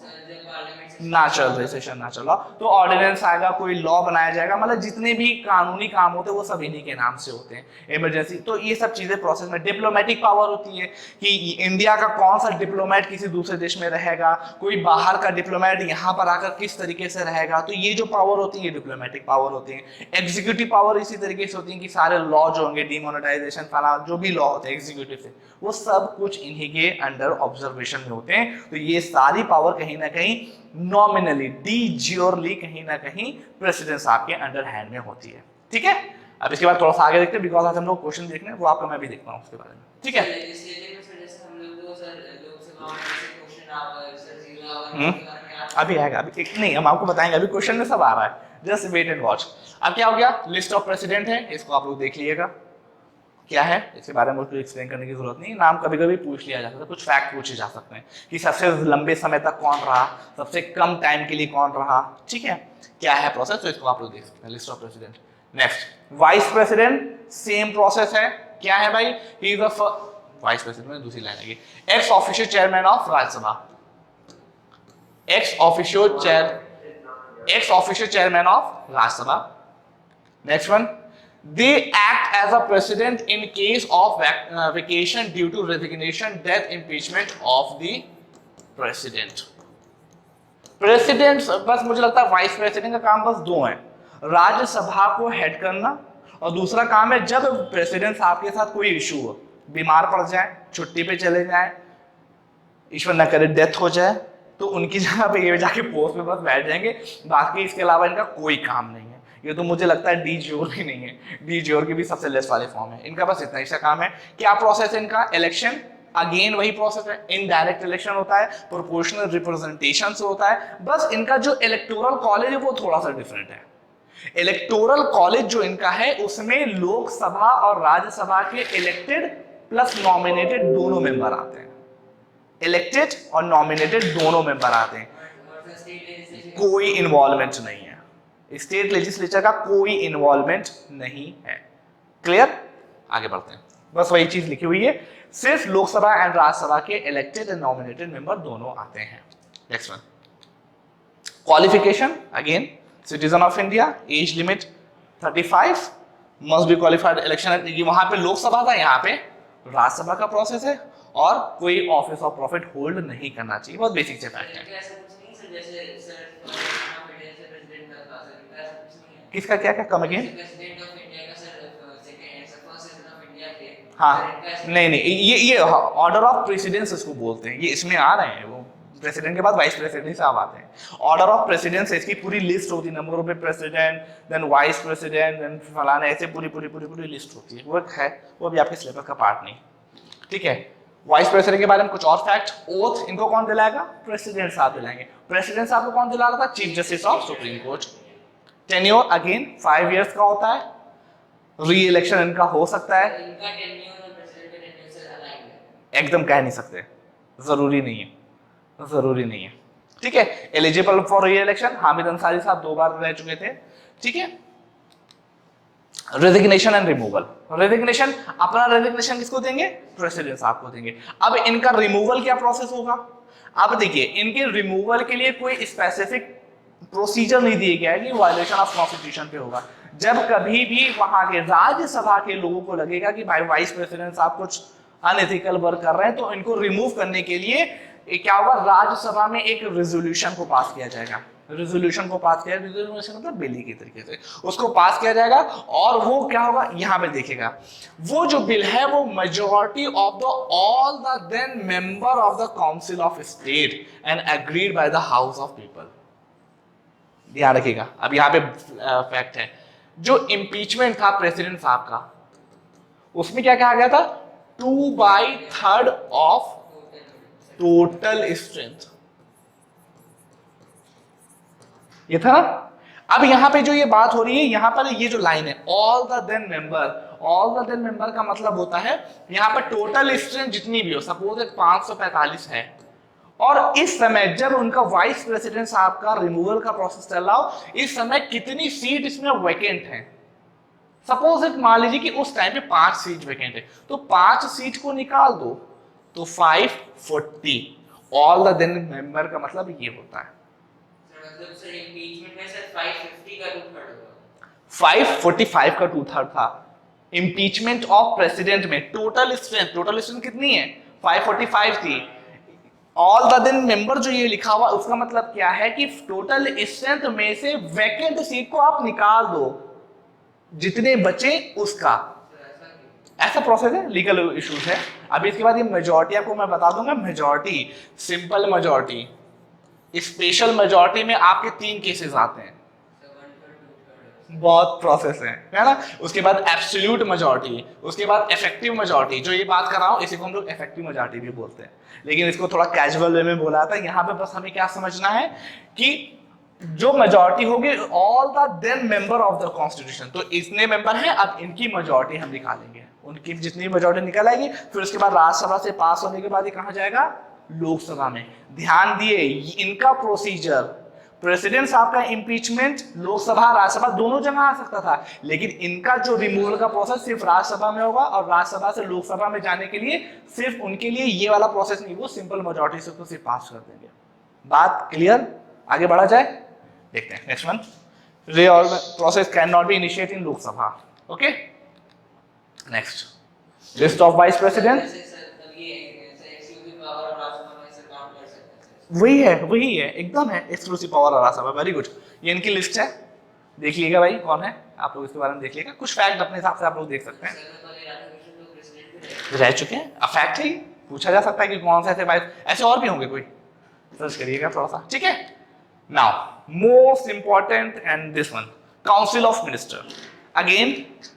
ना चल रही सेशन ना चलो तो ऑर्डिनेंस आएगा, कोई लॉ बनाया जाएगा, मतलब जितने भी कानूनी काम होते हैं वो सब इन्हीं के नाम से होते हैं। इमरजेंसी, तो ये सब चीजें प्रोसेस में। डिप्लोमेटिक पावर होती है कि इंडिया का कौन सा डिप्लोमेट किसी दूसरे देश में रहेगा, कोई बाहर का डिप्लोमेट यहाँ पर आकर किस तरीके से रहेगा, तो ये जो पावर होती है ये डिप्लोमेटिक पावर होती है। एग्जीक्यूटिव पावर इसी तरीके से होती है कि सारे लॉ जो होंगे, डिमोनेटाइजेशन फला जो भी लॉ होते हैं एग्जीक्यूटिव से, वो सब कुछ इन्हीं के अंडर ऑब्जर्वेशन में होते हैं। तो ये सारी पावर कहीं ना कहीं नॉमिनली, डी ज्योरली कहीं ना कहीं प्रेसिडेंट साहब के अंडर हैंड में होती है। ठीक है, अब इसके बाद थोड़ा सा आगे देखते हैं, बिकॉज आज हम लोग क्वेश्चन देखने वो आपका मैं भी देखता हूँ उसके बारे में। ठीक है, अभी आएगा, अभी नहीं, हम आपको बताएंगे, अभी क्वेश्चन में सब आ रहा है, जस्ट वेट एंड वॉच। अब क्या हो गया, लिस्ट ऑफ प्रेसिडेंट है, इसको आप लोग देख लीजिएगा क्या है, इसके बारे में कुछ एक्सप्लेन करने की जरूरत नहीं। नाम कभी कभी पूछ लिया जा सकता है, कुछ फैक्ट पूछे जा सकते हैं कि सबसे लंबे समय तक कौन रहा, सबसे कम टाइम के लिए कौन रहा। ठीक है, क्या है प्रोसेस, तो इसको आप लोग देख सकते हैं, list of president. Next, vice president, same process है। क्या है भाई, ही इज द वाइस प्रेसिडेंट में दूसरी लाइन आएगी, x official chairman of Rajya Sabha, x official chairman of Rajya Sabha. Next one, they act as a president in case of vacation due to resignation, death, impeachment of the president. President, बस मुझे लगता है vice president का काम बस दो है, राज्यसभा को हेड करना, और दूसरा काम है जब प्रेसिडेंट साहब के साथ कोई इशू हो, बीमार पड़ जाए, छुट्टी पे चले जाए, ईश्वर न करे डेथ हो जाए, तो उनकी जगह पे ये जाके पोस्ट पे बस बैठ जाएंगे। बाकी इसके अलावा इनका कोई काम नहीं है। ये तो मुझे लगता है डी ज्योर भी नहीं है, डी ज्योर की भी सबसे लेस वाले फॉर्म है। इनका बस इतना ही सा काम है। क्या प्रोसेस है इनका, इलेक्शन, अगेन वही प्रोसेस है, इनडायरेक्ट इलेक्शन होता है, प्रोपोर्शनल रिप्रेजेंटेशन से होता है। बस इनका जो इलेक्टोरल कॉलेज है वो थोड़ा सा डिफरेंट है। इलेक्टोरल कॉलेज जो इनका है उसमें लोकसभा और राज्यसभा के इलेक्टेड प्लस नॉमिनेटेड दोनों मेंबर आते हैं, इलेक्टेड और नॉमिनेटेड दोनों मेंबर आते हैं, कोई इन्वॉल्वमेंट नहीं है, स्टेट लेजिस्लेचर का कोई इन्वॉल्वमेंट नहीं है। क्लियर, आगे बढ़ते हैं, बस वही चीज लिखी हुई है, सिर्फ लोकसभा एंड राज्यसभा के इलेक्टेड एंड नॉमिनेटेड मेंबर दोनों आते हैं। Next one, qualification, again citizen of India, age limit 35, must be qualified election. वहां पे लोकसभा था, यहाँ पे राज्यसभा का प्रोसेस है, और कोई ऑफिस ऑफ प्रॉफिट होल्ड नहीं करना चाहिए। बहुत बेसिक से फैक्ट है। किसका क्या क्या कम अगेन, हाँ नहीं, ये ऑर्डर ऑफ प्रेसिडेंस इसको बोलते हैं, ये इसमें आ रहे हैं, वो प्रेसिडेंट के बाद वाइस प्रेसिडेंट साहब आते हैं। ऑर्डर ऑफ प्रेसिडेंस इसकी पूरी लिस्ट होती है, number of president, then vice president, then फलाना, ऐसे पूरी लिस्ट होती है। वो है, वो अभी आपके सिलेबस का पार्ट नहीं। ठीक है, वाइस प्रेसिडेंट के बारे में कुछ और फैक्ट। ओथ इनको कौन दिलाएगा, प्रेसिडेंट साहब दिलाएंगे। प्रेसिडेंट साहब को कौन दिला रहा था, chief justice of supreme court. Tenure again 5 years का होता है, री इलेक्शन इनका हो सकता है, एकदम कह नहीं सकते, जरूरी नहीं है, जरूरी नहीं है। ठीक है, एलिजिबल फॉर री इलेक्शन हामिद अंसारी साहब 2 बार रह चुके थे। ठीक है, रेजिग्नेशन एंड रिमूवल, रेजिग्नेशन, अपना रेजिग्नेशन किसको देंगे, प्रेसिडेंट साहब को देंगे। अब इनका रिमूवल क्या प्रोसेस होगा, अब देखिए इनके रिमूवल के लिए कोई स्पेसिफिक प्रोसीजर नहीं दिया गया है कि वायलेशन ऑफ कॉन्स्टिट्यूशन पे होगा। जब कभी भी वहां के राज्यसभा के लोगों को लगेगा कि भाई वाइस प्रेसिडेंट साहब कुछ अनएथिकल वर्क कर रहे हैं, तो इनको रिमूव करने के लिए क्या होगा, राज्यसभा में एक रेजोल्यूशन को पास किया जाएगा। रेजोल्यूशन को पास किया, रेजोल्यूशन मतलब बिल के तरीके से उसको पास किया जाएगा, और वो क्या होगा यहाँ पे देखिएगा, वो जो बिल है वो majority of the all the then member of the council of state and agreed by the house of people. ध्यान रखिएगा। अब यहाँ पे फैक्ट है, जो इम्पीचमेंट था प्रेसिडेंट साहब का, उसमें क्या कहा गया था, 2/3 ऑफ टोटल स्ट्रेंथ, ये था ना। अब यहां पे जो ये बात हो रही है, यहां पर ये जो लाइन है all the then member, all the then member का मतलब होता है यहां पर टोटल स्ट्रेंथ जितनी भी हो, सपोज 545 है, और इस समय जब उनका वाइस प्रेसिडेंट साहब का रिमूवल का प्रोसेस चल रहा हो, इस समय कितनी सीट इसमें वैकेंट है। सपोज मान लीजिए कि उस टाइम पे 5 सीट वैकेंट है, तो 5 सीट को निकाल दो, तो 540 ऑल द देन मेंबर का मतलब ये होता है। मतलब सर इम्पीचमेंट में सर 550 का 2/3 होगा, 545 का 2/3 था इम्पीचमेंट ऑफ प्रेसिडेंट में। टोटल स्ट्रेंथ कितनी है, 545 थी। ऑल द देन मेंबर जो ये लिखा हुआ, उसका मतलब क्या है कि टोटल स्ट्रेंथ में से वैकेंट सीट को आप निकाल दो, जितने बचे उसका। ऐसा प्रोसेस है, लीगल इश्यूज है। अभी इसके बाद ये मेजॉरिटी आपको मैं बता दूंगा, majority, simple majority, special majority में आपके 3 केसेस आते हैं, बहुत प्रोसेस है ना। उसके बाद एब्सोल्यूट मेजॉरिटी, उसके बाद इफेक्टिव मेजॉरिटी, जो ये बात कर रहा हूं इसी को हम लोग इफेक्टिव मेजॉरिटी भी बोलते हैं, लेकिन इसको थोड़ा कैजुअल वे में बोला था। यहाँ पे बस हमें क्या समझना है कि जो मेजॉरिटी होगी all the then member of the constitution, तो इतने मेंबर हैं, अब इनकी मेजॉरिटी हम निकालेंगे, उनकी जितनी मेजॉरिटी निकल आएगी, फिर उसके बाद राज्यसभा से पास होने के बाद ये कहाँ जाएगा, लोकसभा में। ध्यान दिए, इनका प्रोसीजर, प्रेसिडेंट साहब का इंपीचमेंट लोकसभा राज्यसभा दोनों जगह आ सकता था, लेकिन इनका जो रिमूवल का प्रोसेस सिर्फ राज्यसभा में होगा, और राज्यसभा से लोकसभा में जाने के लिए सिर्फ उनके लिए ये वाला प्रोसेस नहीं, वो सिंपल मेजॉरिटी से तो सिर्फ पास कर देंगे। बात क्लियर, आगे बढ़ा जाए, देखते हैं next one. Process can not be initiate in Lok Sabha. Okay, next, list of vice president, वही है एकदम है, एक्सक्लूसिव पावर और राज्यसभा। वेरी गुड, ये इनकी लिस्ट है, देख लीजिएगा भाई कौन है, आप लोग इसके बारे में देख लीजिएगा, कुछ फैक्ट अपने हिसाब से आप लोग देख सकते हैं, रह चुके हैं। फैक्ट है, पूछा जा सकता है कि कौन से ऐसे वाइस, ऐसे और भी होंगे, कोई सर्च करिएगा थोड़ा सा, ठीक है। Now most important and this one, council of minister. Again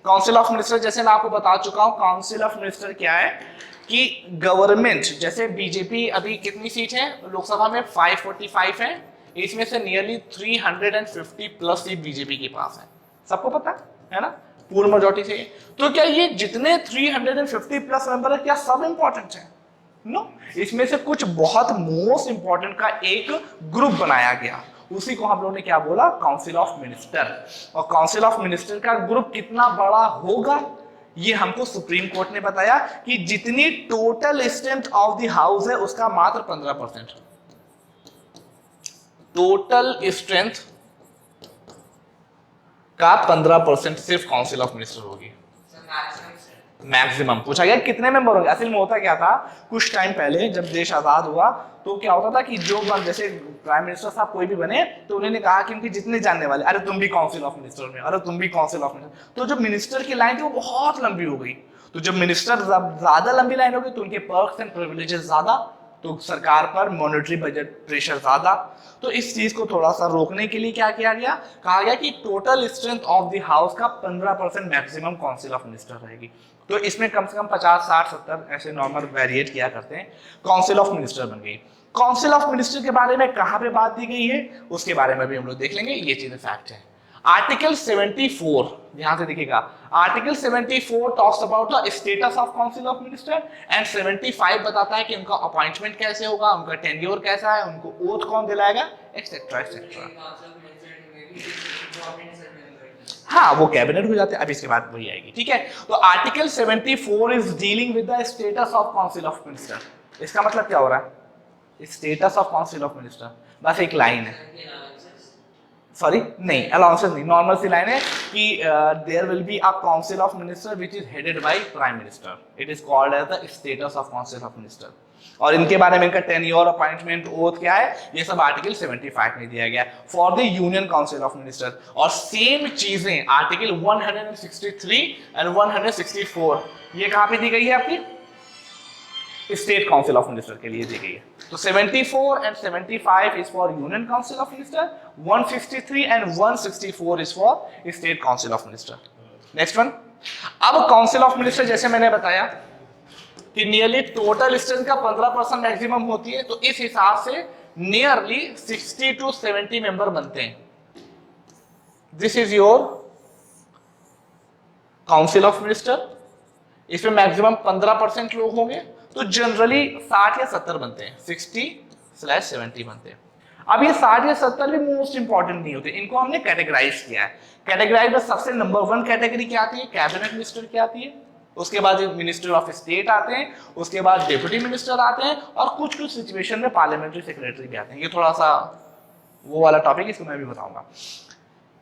council of minister, जैसे मैं आपको बता चुका हूं, काउंसिल ऑफ मिनिस्टर क्या है कि गवर्नमेंट, जैसे बीजेपी अभी कितनी सीट है लोकसभा में, 545 है, इसमें से नियरली 350 प्लस सीट बीजेपी के पास है, सबको पता है ना, पूर्ण मेजॉरिटी से। तो क्या ये जितने 350 प्लस मेंबर है, क्या सब इंपॉर्टेंट है? नो, इसमें से कुछ बहुत मोस्ट इंपॉर्टेंट का एक ग्रुप बनाया गया, उसी को हम लोगों ने क्या बोला, काउंसिल ऑफ मिनिस्टर। और काउंसिल ऑफ मिनिस्टर का ग्रुप कितना बड़ा होगा, ये हमको सुप्रीम कोर्ट ने बताया कि जितनी total strength of the house है उसका मात्र 15%, टोटल स्ट्रेंथ का 15% सिर्फ काउंसिल ऑफ मिनिस्टर होगी, मैक्सिमम। पूछा गया कितने मेंबर होंगे। असल में होता क्या था, कुछ टाइम पहले जब देश आजाद हुआ तो क्या होता था कि जो जैसे प्राइम मिनिस्टर साहब कोई भी बने तो उन्होंने कहा कि उनके जितने जानने वाले, अरे तुम भी काउंसिल ऑफ मिनिस्टर में, अरे तुम भी काउंसिल ऑफ मिनिस्टर, तो जो मिनिस्टर की लाइन थी वो बहुत लंबी हो गई। तो जब मिनिस्टर ज्यादा लंबी लाइन हो गई तो उनके पर्क्स एंड प्रिविलेजेस ज्यादा, तो सरकार पर मॉनेटरी बजट प्रेशर ज्यादा। तो इस चीज को थोड़ा सा रोकने के लिए क्या किया गया, कहा गया कि total strength of the house का 15% मैक्सिमम काउंसिल ऑफ मिनिस्टर रहेगी। तो इसमें कम से कम 50, 60, 70 ऐसे नॉर्मल वेरिएट किया करते हैं, काउंसिल ऑफ मिनिस्टर बन गई। काउंसिल ऑफ मिनिस्टर के बारे में कहां पे बात दी गई है उसके बारे में भी हम लोग देख लेंगे, ये चीजें फैक्ट है। आर्टिकल 74, ध्यान से देखिएगा, article 74 talks about the status of council of minister, and 75 बताता है कि उनका अपॉइंटमेंट कैसे होगा, उनका टेन्योर कैसा है, उनको ओथ कौन दिलाएगा, एक्सेट्रा एक्सेट्रा। हाँ, वो कैबिनेट हो जाते हैं, अब इसके बाद वही आएगी, ठीक है। तो article 74 is dealing with the status of council of minister. इसका मतलब क्या हो रहा है, status of council of minister, बस एक लाइन है, सॉरी नहीं, अलाउंसेस नहीं, नॉर्मल सी लाइन है कि there will be a council of minister which is headed by prime minister, it is called as the status of council of minister. और इनके बारे में इनका टेन्योर, अपॉइंटमेंट, ओथ क्या है, ये सब आर्टिकल 75 में दिया गया है for the union council of minister. और सेम चीजें आर्टिकल 163 एंड 164 ये कहां पे दी गई है आपकी, स्टेट काउंसिल ऑफ मिनिस्टर के लिए दी गई है। तो 74 and 75 is for union council of minister, 163 and 164 is for state council of minister. Next one, अब काउंसिल ऑफ मिनिस्टर जैसे मैंने बताया कि नियरली टोटल स्ट्रेंथ का 15% मैक्सिमम होती है, तो इस हिसाब से नियरली 60 टू 70 मेंबर बनते हैं। This is your council of minister. इसमें मैक्सिमम 15% लोग होंगे, तो जनरली 60 या 70 बनते हैं, 60/70 बनते हैं। अब ये 60 या 70 भी मोस्ट इंपॉर्टेंट नहीं होते, इनको हमने कैटेगराइज किया है। कैटेगराइज में सबसे नंबर 1 कैटेगरी क्या आती है, कैबिनेट मिनिस्टर क्या आती है, उसके बाद मिनिस्टर ऑफ स्टेट आते हैं, उसके बाद डिप्टी मिनिस्टर आते हैं, और कुछ कुछ सिचुएशन में पार्लियामेंट्री सेक्रेटरी भी आते हैं। ये थोड़ा सा वो वाला टॉपिक, इसको मैं भी बताऊंगा।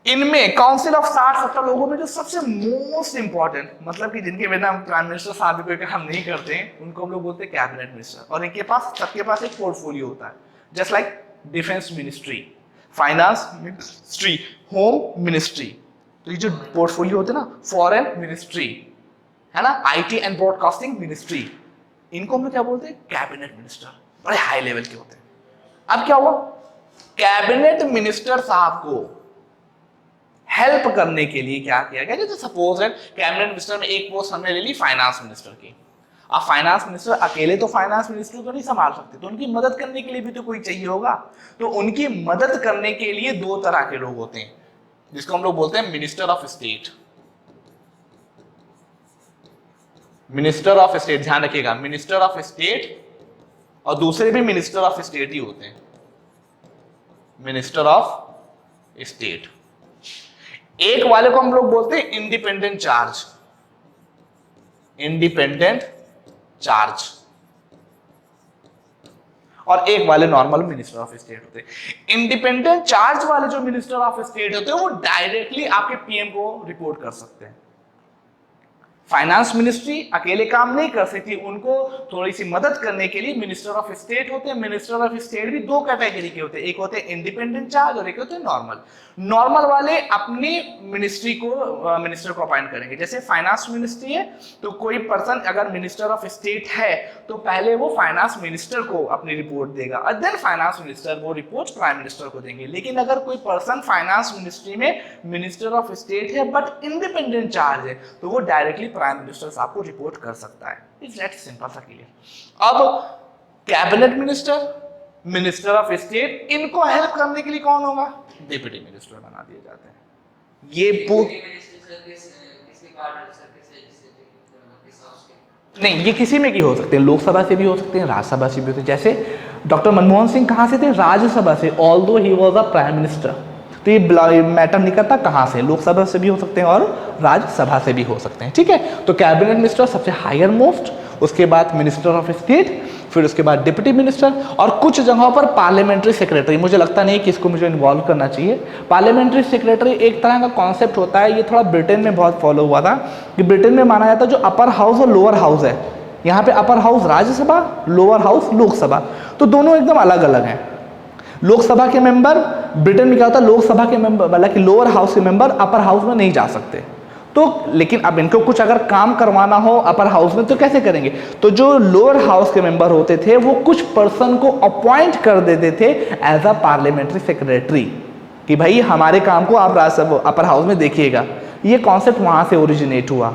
इनमें काउंसिल ऑफ 60-70 लोगों में जो सबसे मोस्ट इंपॉर्टेंट, मतलब कि जिनके बिना प्राइम मिनिस्टर साहब भी कोई काम नहीं करते हैं, उनको हम लोग बोलते हैं कैबिनेट मिनिस्टर। और इनके पास, सबके पास एक पोर्टफोलियो होता है, just like defence ministry, finance ministry, home ministry. तो ये जो पोर्टफोलियो होते हैं ना, फॉरेन मिनिस्ट्री है ना, आईटी एंड ब्रॉडकास्टिंग मिनिस्ट्री, इनको हम लोग क्या बोलते हैं, कैबिनेट मिनिस्टर, बड़े हाई लेवल के होते हैं। अब क्या हुआ, कैबिनेट मिनिस्टर साहब को हेल्प करने के लिए क्या किया गया, जैसे सपोज है कैबिनेट मिनिस्टर में एक पोस्ट हमने ले ली फाइनेंस मिनिस्टर की। अब फाइनेंस मिनिस्टर अकेले तो फाइनेंस मिनिस्टर को नहीं संभाल सकते, तो उनकी मदद करने के लिए भी तो कोई चाहिए होगा। तो उनकी मदद करने के लिए 2 तरह के लोग होते हैं, जिसको हम लोग बोलते हैं minister of state. Minister of state, ध्यान रखिएगा, मिनिस्टर ऑफ स्टेट और दूसरे भी मिनिस्टर ऑफ स्टेट ही होते हैं, मिनिस्टर ऑफ स्टेट। एक वाले को हम लोग बोलते हैं इंडिपेंडेंट चार्ज, इंडिपेंडेंट चार्ज, और एक वाले नॉर्मल मिनिस्टर ऑफ स्टेट होते हैं। इंडिपेंडेंट चार्ज वाले जो मिनिस्टर ऑफ स्टेट होते हैं वो डायरेक्टली आपके पीएम को रिपोर्ट कर सकते हैं। फाइनेंस मिनिस्ट्री अकेले काम नहीं कर सकती, उनको थोड़ी सी मदद करने के लिए मिनिस्टर ऑफ स्टेट होते हैं। मिनिस्टर ऑफ स्टेट भी 2 कैटेगरी के होते हैं, एक होते हैं इंडिपेंडेंट चार्ज और एक होते हैं नॉर्मल। नॉर्मल वाले अपनी मिनिस्ट्री को, मिनिस्टर को अपॉइंट करेंगे। जैसे फाइनेंस मिनिस्ट्री है, तो कोई पर्सन अगर मिनिस्टर ऑफ स्टेट है तो पहले वो फाइनेंस मिनिस्टर को अपनी रिपोर्ट देगा, और देन फाइनेंस मिनिस्टर वो रिपोर्ट प्राइम मिनिस्टर को देंगे। लेकिन अगर कोई पर्सन फाइनेंस मिनिस्ट्री में मिनिस्टर ऑफ स्टेट है बट इंडिपेंडेंट चार्ज है, तो वो डायरेक्टली प्राइम मिनिस्टर साहब को रिपोर्ट कर सकता है। इट्स दैट सिंपल सा क्लियर। अब cabinet minister, minister of state, इनको हेल्प करने के लिए कौन होगा, डिप्टी मिनिस्टर बना दिए जाते हैं। ये नहीं, ये किसी में की हो सकते हैं, लोकसभा से भी हो सकते हैं, राज्यसभा से भी होते हैं। जैसे डॉक्टर मनमोहन सिंह कहाँ से थे, राज्यसभा से, although he was a prime minister. तो ये मैटर नहीं करता कहाँ से, लोकसभा से भी हो सकते हैं और राज्यसभा से भी हो सकते हैं, ठीक है। तो कैबिनेट मिनिस्टर सबसे हायर मोस्ट, उसके बाद मिनिस्टर ऑफ स्टेट, फिर उसके बाद डिप्टी मिनिस्टर, और कुछ जगहों पर पार्लियामेंट्री सेक्रेटरी। मुझे लगता नहीं कि इसको मुझे इन्वॉल्व करना चाहिए। पार्लियामेंट्री सेक्रेटरी एक तरह का कॉन्सेप्ट होता है, ये थोड़ा ब्रिटेन में बहुत फॉलो हुआ था, कि ब्रिटेन में माना जाता है जो अपर हाउस और लोअर हाउस है, यहाँ पे upper house Rajya Sabha, lower house Lok Sabha, तो दोनों एकदम अलग अलग हैं। लोकसभा के मेंबर, ब्रिटेन में क्या होता है, लोकसभा के मेंबर, मतलब कि लोअर हाउस के मेंबर अपर हाउस में नहीं जा सकते। तो लेकिन अब इनको कुछ अगर काम करवाना हो अपर हाउस में तो कैसे करेंगे, तो जो लोअर हाउस के मेंबर होते थे वो कुछ पर्सन को अपॉइंट कर देते थे एज अ पार्लियामेंट्री सेक्रेटरी, कि भाई हमारे काम को आप राज्यसभा अपर हाउस में देखिएगा। ये कॉन्सेप्ट वहाँ से ओरिजिनेट हुआ।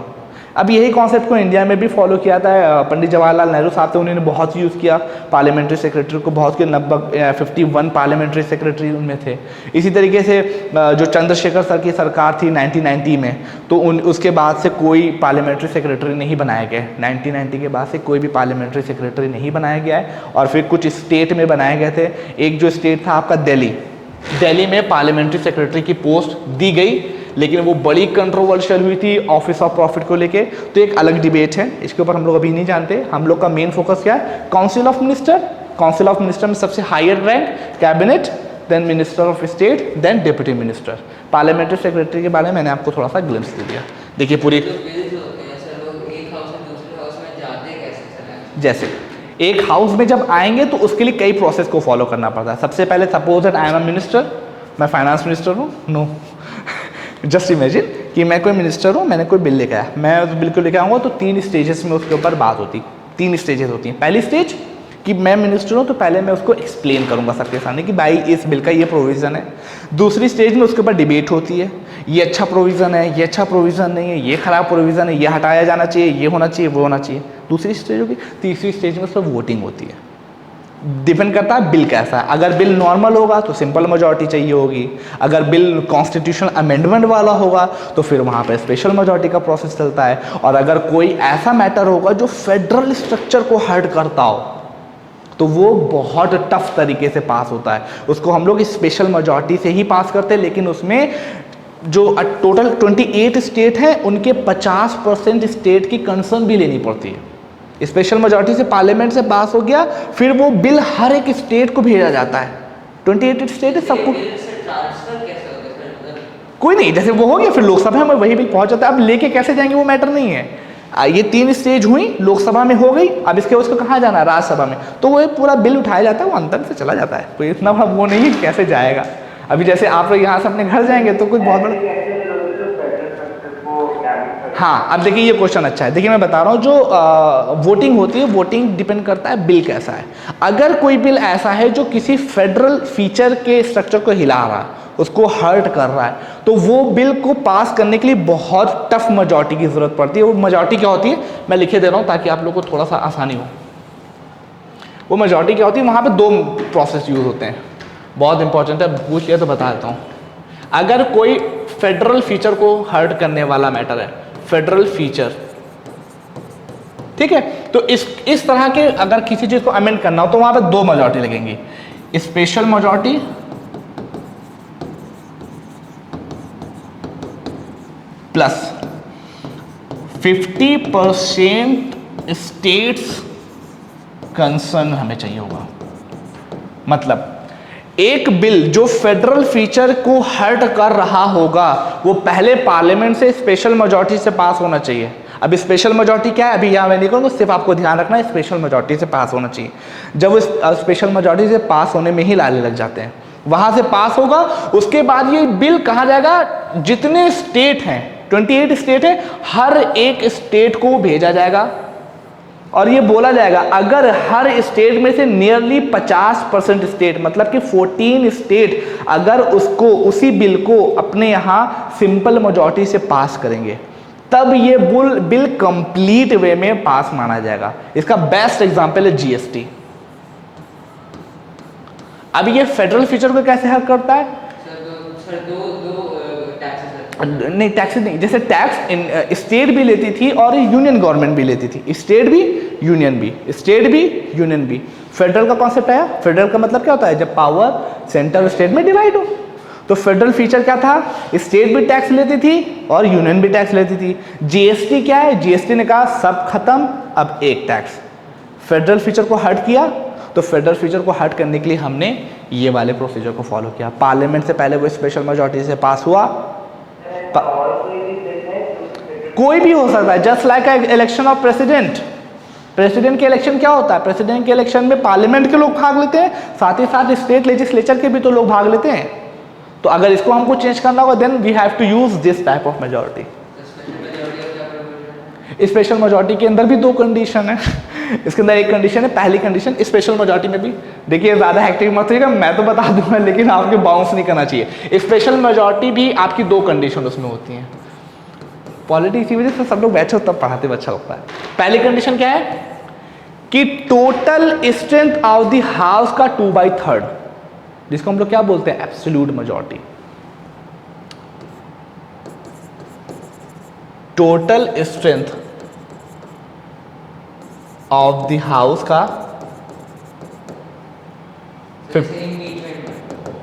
अब यही कॉन्सेप्ट को इंडिया में भी फॉलो किया था पंडित जवाहरलाल नेहरू साहब थे, उन्होंने बहुत यूज़ किया पार्लियामेंट्री सेक्रेटरी को, बहुत के लगभग 51 पार्लियामेंट्री सेक्रेटरी उनमें थे। इसी तरीके से जो चंद्रशेखर सर की सरकार थी 1990 में, तो उसके बाद से कोई पार्लियामेंट्री सेक्रेटरी नहीं बनाया गया। 1990 के बाद से कोई भी पार्लियामेंट्री सेक्रेटरी नहीं बनाया गया है, और फिर कुछ स्टेट में बनाए गए थे। एक जो स्टेट था आपका दिल्ली में पार्लियामेंट्री सेक्रेटरी की पोस्ट दी गई, लेकिन वो बड़ी कंट्रोवर्शियल हुई थी ऑफिस ऑफ प्रॉफिट को लेके। तो एक अलग डिबेट है, इसके ऊपर हम लोग अभी नहीं जानते। हम लोग का मेन फोकस क्या है, council of minister. Council of minister में सबसे higher rank cabinet, then minister of state, then deputy minister. Parliamentary secretary के बारे में मैंने आपको थोड़ा सा ग्लिम्स दे दिया। देखिए पूरी, जैसे एक हाउस में जब आएंगे तो उसके लिए कई प्रोसेस को फॉलो करना पड़ता है। सबसे पहले suppose that I am a minister, मैं फाइनेंस मिनिस्टर हूँ, नो जस्ट इमेजिन कि मैं कोई मिनिस्टर हूँ, मैंने कोई बिल लेके आया, मैं उस बिल को लेके आऊँगा तो 3 स्टेजेस में उसके ऊपर बात होती, 3 स्टेजेस होती हैं। पहली स्टेज कि मैं मिनिस्टर हूँ तो पहले मैं उसको एक्सप्लेन करूँगा सबके सामने कि भाई इस बिल का ये प्रोविज़न है। दूसरी स्टेज में उसके ऊपर डिबेट होती है, ये अच्छा प्रोविज़न है, ये अच्छा प्रोविज़न नहीं है, ये खराब प्रोविज़न है, ये हटाया जाना चाहिए, ये होना चाहिए, वो होना चाहिए। दूसरी स्टेज होगी। तीसरी स्टेज में उस पर वोटिंग होती है। डिपेंड करता है बिल कैसा है। अगर बिल नॉर्मल होगा तो सिंपल मेजॉरिटी चाहिए होगी, अगर बिल कॉन्स्टिट्यूशनल अमेंडमेंट वाला होगा तो फिर वहाँ पे स्पेशल मेजॉरिटी का प्रोसेस चलता है। और अगर कोई ऐसा मैटर होगा जो फेडरल स्ट्रक्चर को हर्ट करता हो तो वो बहुत टफ तरीके से पास होता है, उसको हम लोग स्पेशल मेजॉरिटी से ही पास करते हैं। लेकिन उसमें जो टोटल 28 स्टेट हैं उनके 50% स्टेट की कंसर्न भी लेनी पड़ती है। स्पेशल मेजॉरिटी से पार्लियामेंट से पास हो गया, फिर वो बिल हर एक स्टेट को भेजा जाता है। 28 स्टेट है, सबको कोई नहीं, जैसे वो हो गया फिर लोकसभा में वही बिल पहुंच जाता है। अब लेके कैसे जाएंगे वो मैटर नहीं है। ये 3 स्टेज हुई, लोकसभा में हो गई, अब इसके उसको कहाँ जाना है, राज्यसभा में, तो वो पूरा बिल उठाया जाता है, वो अंदर से चला जाता है, कोई इतना वो नहीं है कैसे जाएगा। अभी जैसे आप लोग यहाँ से अपने घर जाएंगे तो कोई बहुत बड़ा, हाँ अब देखिए ये क्वेश्चन अच्छा है। देखिए मैं बता रहा हूँ जो वोटिंग होती है, वोटिंग डिपेंड करता है बिल कैसा है। अगर कोई बिल ऐसा है जो किसी फेडरल फीचर के स्ट्रक्चर को हिला रहा है, उसको हर्ट कर रहा है, तो वो बिल को पास करने के लिए बहुत टफ मेजॉरिटी की जरूरत पड़ती है। वो मेजॉरिटी क्या होती है मैं लिखे दे रहा हूँ ताकि आप लोग को थोड़ा सा आसानी हो। वो मेजॉरिटी क्या होती है, वहाँ पे 2 प्रोसेस यूज होते हैं, बहुत इंपॉर्टेंट है, पूछ लिया तो बता देता हूँ। अगर कोई फेडरल फीचर को हर्ट करने वाला मैटर है, फेडरल फीचर, ठीक है, तो इस तरह के अगर किसी चीज को अमेंड करना हो तो वहां पे 2 मेजॉरिटी लगेंगी, special majority plus 50% states concern हमें चाहिए होगा। मतलब एक बिल जो फेडरल फीचर को हर्ट कर रहा होगा वो पहले पार्लियामेंट से स्पेशल मेजॉरिटी से पास होना चाहिए। अब स्पेशल मेजॉरिटी क्या है अभी यहाँ मैं नहीं कहूँगा, सिर्फ आपको ध्यान रखना है स्पेशल मेजॉरिटी से पास होना चाहिए। जब वो स्पेशल मेजॉरिटी से पास होने में ही लाले लग जाते हैं, वहाँ से पास होगा, उसके बाद ये बिल कहाँ जाएगा, जितने स्टेट हैं 28 स्टेट है, हर एक स्टेट को भेजा जाएगा और ये बोला जाएगा अगर हर स्टेट में से नियरली 50% स्टेट मतलब कि 14 स्टेट अगर उसको उसी बिल को अपने यहाँ सिंपल मेजॉरिटी से पास करेंगे तब ये बिल कंप्लीट वे में पास माना जाएगा। इसका बेस्ट एग्जांपल है जीएसटी। अब ये फेडरल फीचर को कैसे हल करता है? नहीं टैक्स नहीं, जैसे टैक्स स्टेट भी लेती थी और यूनियन गवर्नमेंट भी लेती थी, स्टेट भी यूनियन भी, स्टेट भी यूनियन भी। फेडरल का कॉन्सेप्ट आया, फेडरल का मतलब क्या होता है जब पावर सेंटर और स्टेट में डिवाइड हो। तो फेडरल फीचर क्या था, स्टेट भी टैक्स लेती थी और यूनियन भी टैक्स लेती थी। जीएसटी क्या है, जीएसटी ने कहा सब खत्म, अब एक टैक्स। फेडरल फीचर को हट किया, तो फेडरल फीचर को हट करने के लिए हमने ये वाले प्रोसीजर को फॉलो किया। पार्लियामेंट से पहले वो स्पेशल मेजॉरिटी से पास हुआ, कोई भी हो सकता है, just like election of president. President के इलेक्शन क्या होता है, प्रेसिडेंट के इलेक्शन में पार्लियामेंट के लोग भाग लेते हैं, साथ ही साथ स्टेट लेजिस्लेचर के भी तो लोग भाग लेते हैं। तो अगर इसको हमको चेंज करना होगा then we have to use this type of majority. Special majority के अंदर भी 2 कंडीशन है। इसके अंदर एक कंडीशन है, पहली कंडीशन स्पेशल मेजॉरिटी में भी, देखिए ज़्यादा हेक्टिक मत होइएगा, मैं तो बता दूंगा लेकिन आपके बाउंस नहीं करना चाहिए। स्पेशल मेजॉरिटी भी आपकी 2 कंडीशन उसमें होती हैं। पॉलिटी इसी वजह से सब लोग बैठे तब पढ़ाते अच्छा लगता है। पहली कंडीशन क्या है कि total strength of the house का 2/3, जिसको हम लोग क्या बोलते हैं absolute majority. Total strength of the house का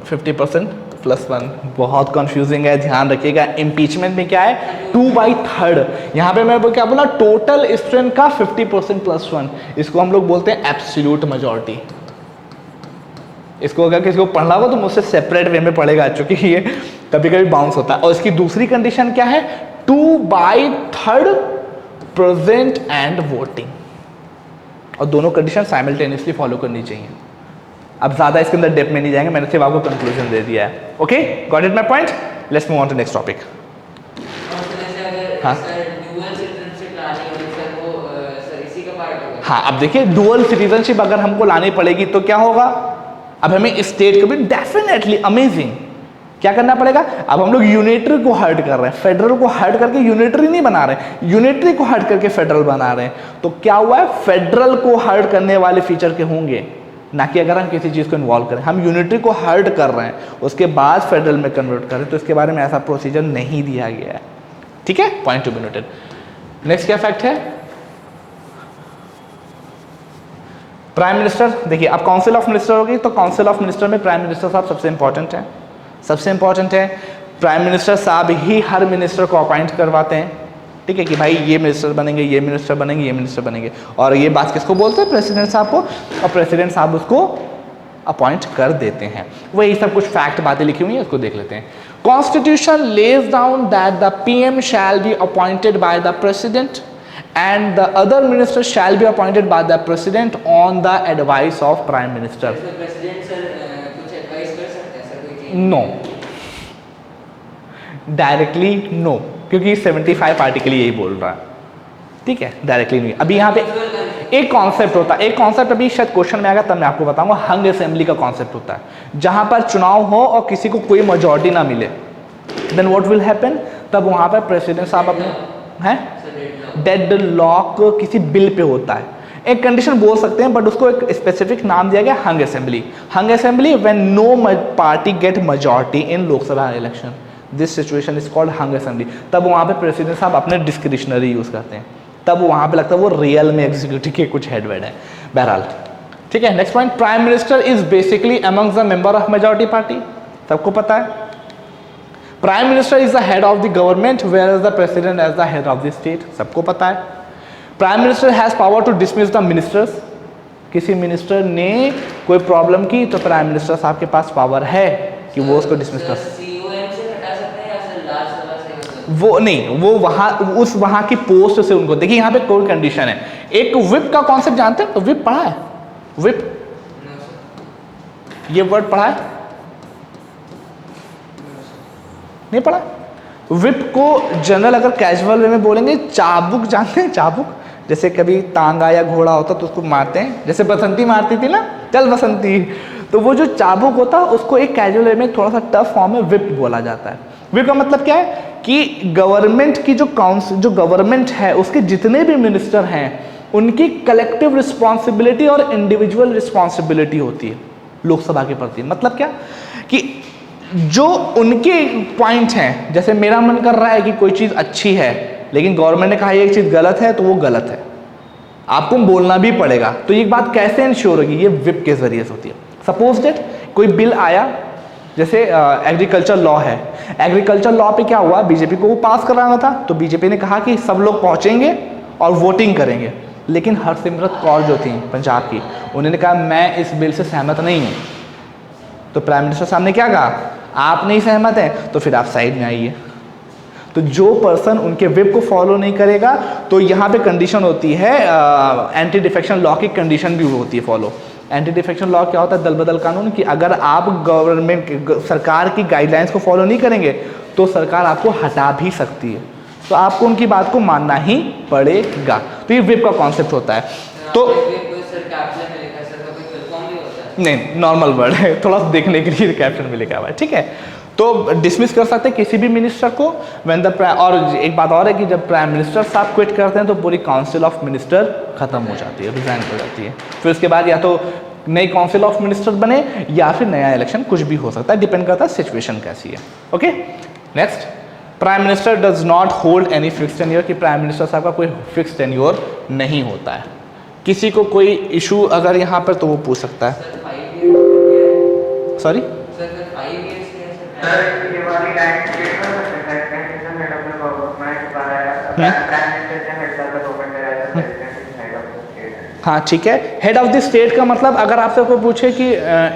50% +1। बहुत कंफ्यूजिंग है, ध्यान रखिएगा। इम्पीचमेंट में क्या है 2/3, यहाँ पे मैं क्या बोला टोटल स्ट्रेंथ का 50% +1, इसको हम लोग बोलते हैं एब्सोल्यूट मेजॉरिटी। इसको अगर किसी को पढ़ना हो तो मुझसे सेपरेट वे में पढ़ेगा, चूंकि ये कभी कभी बाउंस होता है। और इसकी दूसरी कंडीशन क्या है 2/3 प्रेजेंट एंड वोटिंग। और दोनों कंडीशन साइमल्टेनियसली फॉलो करनी चाहिए। अब ज़्यादा इसके अंदर डेप्थ में नहीं जाएंगे, मैंने सिर्फ आपको कंक्लूजन दे दिया है। Okay, got it my point? Let's move on to next topic. हाँ हाँ, अब देखिए डुअल सिटीजनशिप अगर हमको लानी पड़ेगी तो क्या होगा? अब हमें स्टेट को भी डेफिनेटली अमेजिंग क्या करना पड़ेगा? अब हम लोग यूनिटरी को हर्ट कर रहे हैं, फेडरल को हर्ट करके यूनिटरी नहीं बना रहे, यूनिटरी को हर्ट करके फेडरल बना रहे हैं। तो क्या हुआ है? फेडरल को हर्ट करने वाले फीचर के होंगे, ना कि अगर हम किसी चीज़ को इन्वॉल्व करें। हम यूनिटरी को हर्ट कर रहे हैं, उसके बाद फेडरल में कन्वर्ट करें, तो इसके बारे में ऐसा प्रोसीजर नहीं दिया गया है। ठीक है, point to be noted. Next क्या फैक्ट है? प्राइम मिनिस्टर, देखिए अब काउंसिल ऑफ मिनिस्टर होगी, तो काउंसिल ऑफ मिनिस्टर में प्राइम मिनिस्टर साहब सबसे इंपॉर्टेंट है, सबसे इंपॉर्टेंट है। प्राइम मिनिस्टर साहब ही हर मिनिस्टर को अपॉइंट करवाते हैं, ठीक है, कि भाई ये मिनिस्टर बनेंगे, ये मिनिस्टर बनेंगे, ये मिनिस्टर बनेंगे। और ये बात किसको बोलते हैं? प्रेसिडेंट साहब को, और प्रेसिडेंट साहब उसको अपॉइंट कर देते हैं। वही सब कुछ फैक्ट बातें लिखी हुई है, उसको देख लेते हैं। Constitution lays down that the PM shall be appointed by the president and the other ministers shall be appointed by the president on the advice of prime minister. president sir कुछ advice कर सकते हैं sir कोई? No, directly no, क्योंकि 75 article यही बोल रहा है, ठीक है, डायरेक्टली नहीं। अभी यहाँ पे एक कॉन्सेप्ट होता है, एक कॉन्सेप्ट अभी शायद क्वेश्चन में आएगा तब मैं आपको बताऊंगा। हंग असेंबली का कॉन्सेप्ट होता है, जहां पर चुनाव हो और किसी को कोई मेजॉरिटी ना मिले, देन व्हाट विल हैपन? तब वहां पर प्रेसिडेंट साहब अपने हैं डेड लॉक किसी बिल पे होता है, एक कंडीशन बोल सकते हैं, बट उसको एक स्पेसिफिक नाम दिया गया hung assembly. Hung assembly when no party get majority in Lok Sabha election, this situation is called hung assembly. तब वहाँ पे प्रेसिडेंट साहब अपने डिस्क्रिशनरी यूज़ करते हैं, तब वहाँ पे लगता है वो रियल में एग्जीक्यूटिव के कुछ हेडवेड है। बहरहाल ठीक है, next point, prime minister is basically amongst the member of majority party, सबको पता है। Prime minister is the head of the government where is the president as the head of the state, सबको पता है। Prime minister has power to dismiss the ministers, किसी minister ने कोई problem की तो प्राइम मिनिस्टर साहब के पास पावर है कि वो उसको डिसमिस कर सकते। वो नहीं, वो वहाँ उस वहाँ की पोस्ट से उनको, देखिए यहाँ पे कोई कंडीशन है। एक विप का कॉन्सेप्ट जानते हैं? तो विप पढ़ा है? विप ये वर्ड पढ़ा है? नहीं पढ़ा? विप को जनरल अगर कैजुअल वे में बोलेंगे चाबुक, जानते हैं चाबुक? जैसे कभी तांगा या घोड़ा होता तो उसको मारते हैं, जैसे बसंती मारती थी ना, चल बसंती, तो वो जो चाबुक होता है उसको एक कैजुअल वे में थोड़ा सा टफ फॉर्म में विप बोला जाता है। विप का मतलब क्या है कि गवर्नमेंट की जो गवर्नमेंट है उसके जितने भी मिनिस्टर हैं उनकी कलेक्टिव रिस्पॉन्सिबिलिटी और इंडिविजुअल रिस्पॉन्सिबिलिटी होती है लोकसभा के प्रति। मतलब क्या कि जो उनके पॉइंट हैं, जैसे मेरा मन कर रहा है कि कोई चीज़ अच्छी है लेकिन गवर्नमेंट ने कहा ये एक चीज़ गलत है, तो वो गलत है, आपको बोलना भी पड़ेगा। तो ये बात कैसे इंश्योर होगी? ये विप के जरिए से होती है। सपोज दैट कोई बिल आया, जैसे एग्रीकल्चर लॉ है, एग्रीकल्चर लॉ पे क्या हुआ, बीजेपी को वो पास कराना था, तो बीजेपी ने कहा कि सब लोग पहुंचेंगे और वोटिंग करेंगे, लेकिन हरसिमरत कौर जो थी पंजाब की, उन्होंने कहा मैं इस बिल से सहमत नहीं हूँ। तो प्राइम मिनिस्टर साहब ने क्या कहा, आप नहीं सहमत हैं तो फिर आप साइड में आइए। तो जो पर्सन उनके विप को फॉलो नहीं करेगा, तो यहाँ पे कंडीशन होती है, एंटी डिफेक्शन लॉ की कंडीशन भी होती है फॉलो। एंटी डिफेक्शन लॉ क्या होता है? दल बदल कानून, कि अगर आप गवर्नमेंट सरकार की गाइडलाइंस को फॉलो नहीं करेंगे तो सरकार आपको हटा भी सकती है, तो आपको उनकी बात को मानना ही पड़ेगा। तो ये विप का कॉन्सेप्ट होता है। तो नहीं, नॉर्मल वर्ड है, थोड़ा सा देखने के लिए कैप्शन में लिखा हुआ है, ठीक है। तो डिसमिस कर सकते हैं किसी भी मिनिस्टर को व्हेन द और एक बात और है कि जब प्राइम मिनिस्टर साहब क्विट करते हैं तो पूरी काउंसिल ऑफ मिनिस्टर खत्म हो जाती है, रिजाइन हो जाती है। फिर उसके बाद या तो नई काउंसिल ऑफ मिनिस्टर बने या फिर नया इलेक्शन, कुछ भी हो सकता है, डिपेंड करता है सिचुएशन कैसी है। Okay, next, prime minister does not hold any fix tenure, कि प्राइम मिनिस्टर साहब का कोई फिक्स टेन्योर नहीं होता है। किसी को कोई इशू अगर यहाँ पर तो वो पूछ सकता है। सॉरी हाँ ठीक है, हेड ऑफ द स्टेट का मतलब अगर आपसे कोई पूछे कि